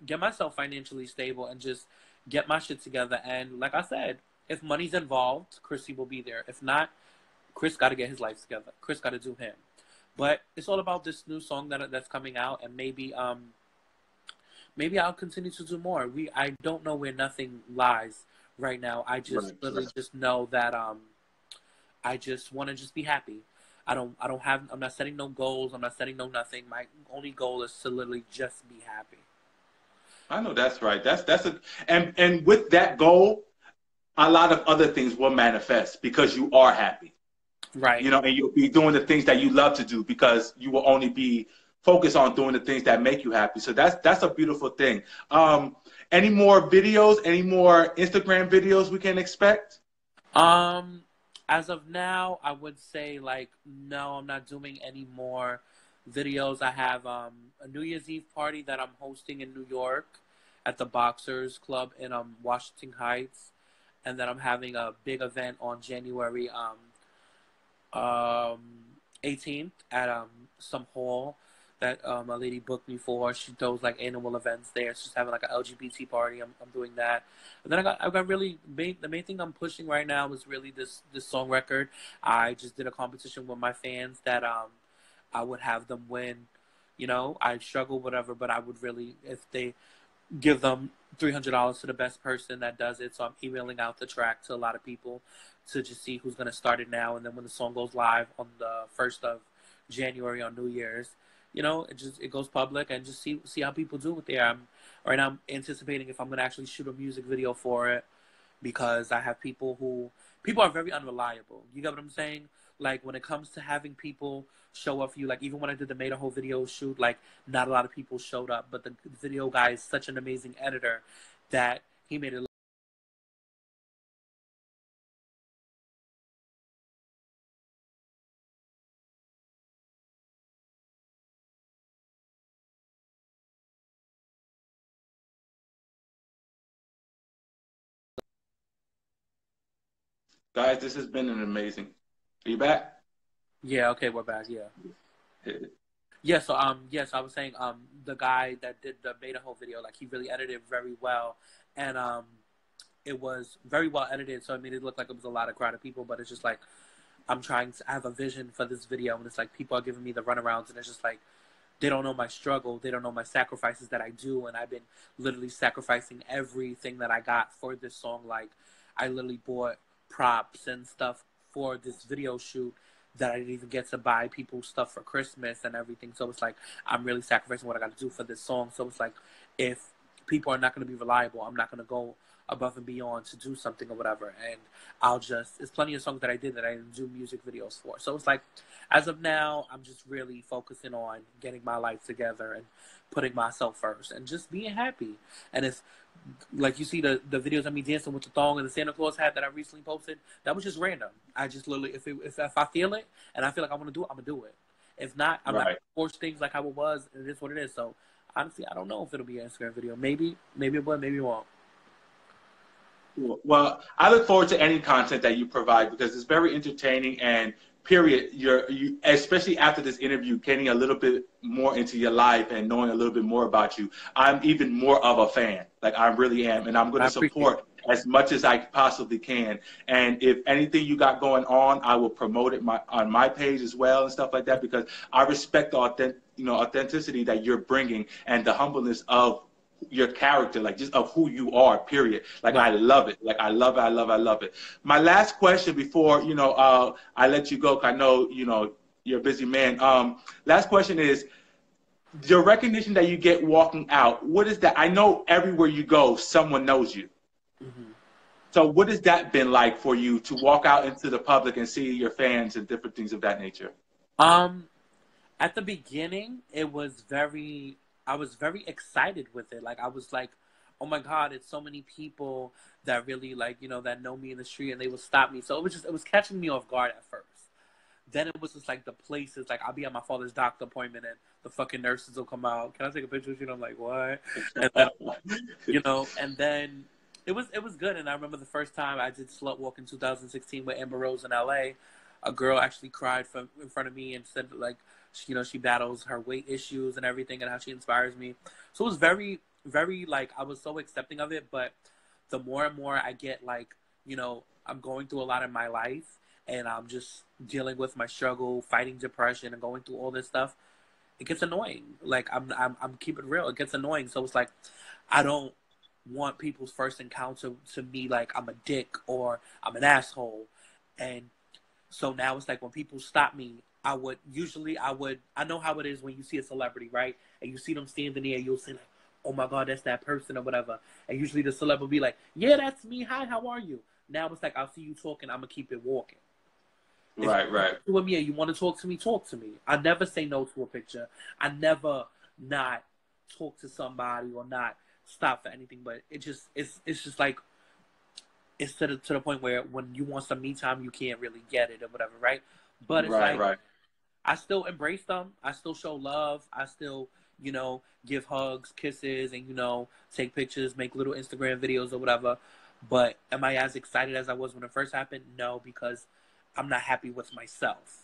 get myself financially stable and just get my shit together. And like I said, if money's involved, Chrissy will be there. If not, Chris got to get his life together. Chris got to do him. But it's all about this new song that's coming out, and maybe I'll continue to do more. I don't know where nothing lies right now. I just just know that I just want to just be happy. I'm not setting no goals. I'm not setting no nothing. My only goal is to literally just be happy. I know that's right. And with that goal, a lot of other things will manifest because you are happy. Right. You know, and you'll be doing the things that you love to do because you will only be focused on doing the things that make you happy. So that's a beautiful thing. Any more videos, any more Instagram videos we can expect? As of now, I would say no, I'm not doing any more videos. I have a New Year's Eve party that I'm hosting in New York at the Boxers Club in Washington Heights, and then I'm having a big event on January 18th at some hall that a lady booked me for. She does annual events there. She's having an LGBT party. I'm doing that. And then I got really the main thing I'm pushing right now is really this song record. I just did a competition with my fans that I would have them win. You know, I struggle whatever, but I would really, if they give them $300 to the best person that does it. So I'm emailing out the track to a lot of people to just see who's going to start it now. And then when the song goes live on the 1st of January on New Year's, you know, it goes public and just see how people do with it. Right now I'm anticipating if I'm going to actually shoot a music video for it because I have people are very unreliable. You get what I'm saying? Like when it comes to having people show up for you, like even when I did the Made a Whole video shoot, not a lot of people showed up, but the video guy is such an amazing editor that he made it. Guys, this has been an amazing. Are you back? Yeah, okay, we're back, yeah. Yeah, so I was saying the guy that did the Beta Whole video, he really edited it very well, and it was very well edited, so it made it look like it was a lot of crowded people, but it's just I'm trying to have a vision for this video, and it's people are giving me the runarounds, and it's just they don't know my struggle, they don't know my sacrifices that I do, and I've been literally sacrificing everything that I got for this song. I literally bought props and stuff for this video shoot that I didn't even get to buy people stuff for Christmas and everything. So it's I'm really sacrificing what I got to do for this song. So it's if people are not going to be reliable, I'm not going to go above and beyond to do something or whatever. And it's plenty of songs that I did that I didn't do music videos for. So it's as of now, I'm just really focusing on getting my life together and putting myself first and just being happy. And if, you see the videos of me dancing with the thong and the Santa Claus hat that I recently posted, that was just random. I just literally, if I feel it and I feel like I want to do it, I'm going to do it. If not, I'm not going to force things like how it was. It is what it is. So honestly, I don't know if it'll be an Instagram video. Maybe it will, maybe it won't. Well, I look forward to any content that you provide because it's very entertaining and period. You especially after this interview, getting a little bit more into your life and knowing a little bit more about you, I'm even more of a fan. I really am, and I'm going to support as much as I possibly can. And if anything you got going on, I will promote it on my page as well and stuff like that because I respect the authenticity that you're bringing and the humbleness of your character, just of who you are, period. I love it. I love it. My last question before, I let you go, 'cause I know, you're a busy man. Last question is, the recognition that you get walking out, what is that? I know everywhere you go, someone knows you. Mm-hmm. So what has that been like for you to walk out into the public and see your fans and different things of that nature? At the beginning, I was very excited with it. I was oh my God, it's so many people that really that know me in the street and they would stop me. So it was catching me off guard at first. then it was just like the places, like I'll be at my father's doctor appointment and the fucking nurses will come out. Can I take a picture with you? And I'm like, what? And then, you know, and then it was good. And I remember the first time I did Slut Walk in 2016 with Amber Rose in LA. A girl actually cried in front of me and said, like, you know, she battles her weight issues and everything and how she inspires me. So it was very, very, like, I was so accepting of it. But the more and more I get, like, you know, I'm going through a lot in my life and I'm just dealing with my struggle, fighting depression and going through all this stuff, it gets annoying. Like, I'm keeping it real. It gets annoying. So it's like, I don't want people's first encounter to me like I'm a dick or I'm an asshole. And so now it's like when people stop me, I know how it is when you see a celebrity, right? And you see them standing there, you'll say like, oh my God, that's that person or whatever. And usually the celeb will be like, yeah, that's me. Hi, how are you? Now it's like, I'll see you talking. I'm going to keep it walking. Right. You with me, you want to talk to me, talk to me. I never say no to a picture. I never not talk to somebody or not stop for anything. But it's just like, it's to the point where when you want some me time, you can't really get it or whatever, right? But it's right. I still embrace them. I still show love. I still, you know, give hugs, kisses, and, you know, take pictures, make little Instagram videos or whatever. But am I as excited as I was when it first happened? No, because I'm not happy with myself.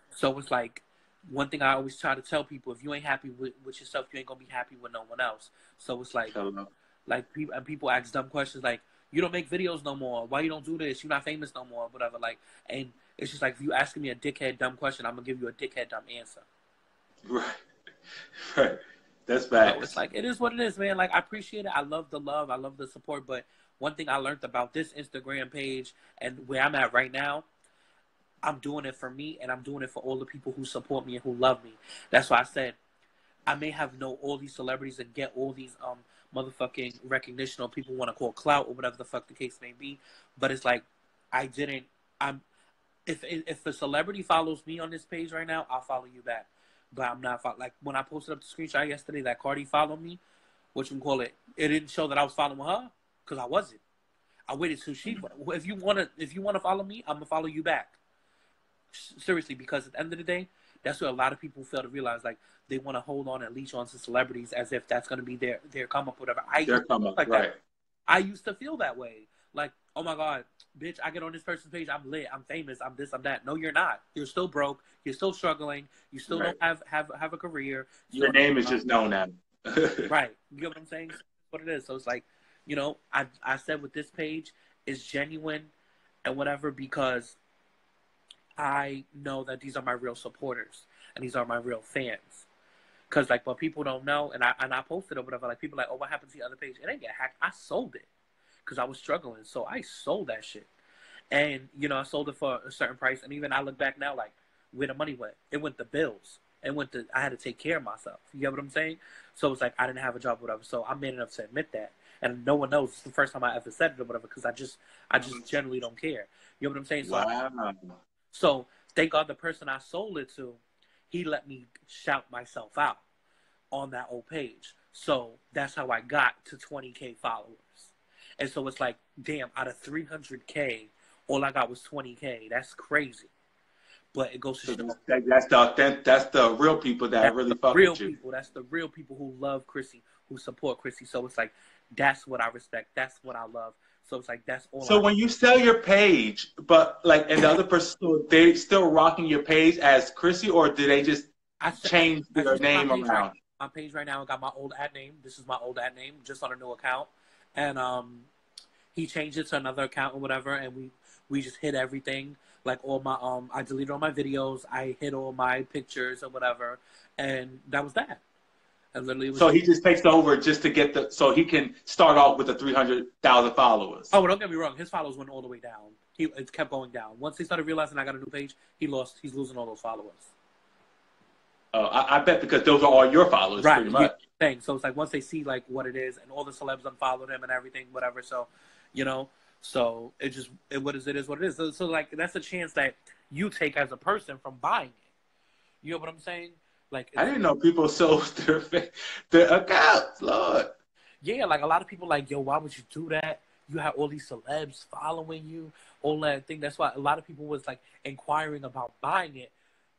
So it's like, one thing I always try to tell people, if you ain't happy with yourself, you ain't going to be happy with no one else. So it's like, people ask dumb questions like, you don't make videos no more. Why you don't do this? You're not famous no more, whatever. Like, and it's just like, if you asking me a dickhead dumb question, I'm going to give you a dickhead dumb answer. Right. That's bad. So it's like, it is what it is, man. Like, I appreciate it. I love the love. I love the support. But one thing I learned about this Instagram page and where I'm at right now, I'm doing it for me and I'm doing it for all the people who support me and who love me. That's why I said I may have know all these celebrities and get all these motherfucking recognition or people want to call clout or whatever the fuck the case may be. But it's like, if a celebrity follows me on this page right now, I'll follow you back. But I'm not like when I posted up the screenshot yesterday that Cardi followed me, what you can call it, it didn't show that I was following her because I wasn't. I waited till she. If you wanna follow me, I'm gonna follow you back. Seriously, because at the end of the day, that's what a lot of people fail to realize. Like, they want to hold on and leech on to celebrities as if that's going to be their come up, whatever. I used to feel that way. Like, oh my God, bitch, I get on this person's page, I'm lit, I'm famous, I'm this, I'm that. No, you're not. You're still broke. You're still struggling. You still don't have a career. Your name is just known now. Right. You get what I'm saying? That's what it is. So it's like, you know, I said with this page is genuine and whatever because I know that these are my real supporters and these are my real fans. Because, like, what people don't know, and I posted or whatever, like, people are like, oh, what happened to the other page? It ain't get hacked. I sold it because I was struggling. So I sold that shit. And, you know, I sold it for a certain price. And even I look back now, like, where the money went. It went to bills. I had to take care of myself. You get what I'm saying? So it's like, I didn't have a job or whatever. So I'm man enough to admit that. And no one knows. It's the first time I ever said it or whatever because I just generally don't care. You know what I'm saying? So wow. So thank God the person I sold it to, he let me shout myself out on that old page. So that's how I got to 20K followers. And so it's like, damn, out of 300K, all I got was 20K. That's crazy. But it goes to show. That's the real people that really fuck with you. That's the real people who love Chrissy, who support Chrissy. So it's like, that's what I respect. That's what I love. So it's like, that's all. So when you sell your page, but like, and the other person, they still rocking your page as Chrissy, or do they just change their name around? My page right now, I got my old ad name. This is my old ad name, just on a new account. And he changed it to another account or whatever, and we just hid everything. Like all my I deleted all my videos, I hid all my pictures or whatever, and that was that. And literally, so he just takes over just to get so he can start off with the 300,000 followers. Oh, well, don't get me wrong, his followers went all the way down. It kept going down. Once he started realizing I got a new page, he's losing all those followers. Oh, I bet because those are all your followers, right? Pretty much. Thing. So it's like once they see like what it is, and all the celebs unfollowed him and everything, whatever. So, you know, so it what it is what it is. So like that's a chance that you take as a person from buying it. You know what I'm saying? Like I didn't know people sold their accounts, Lord. Yeah, like a lot of people like, yo, why would you do that? You have all these celebs following you, OLED thing. That's why a lot of people was like inquiring about buying it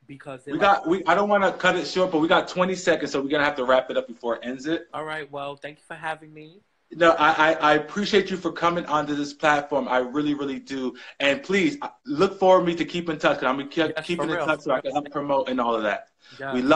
because they I don't want to cut it short, but we got 20 seconds, so we're gonna have to wrap it up before it ends it. All right. Well, thank you for having me. No, I appreciate you for coming onto this platform. I really, really do. And please look for me to keep in touch. I'm gonna keep in touch so I can help promote and all of that. Yes. We love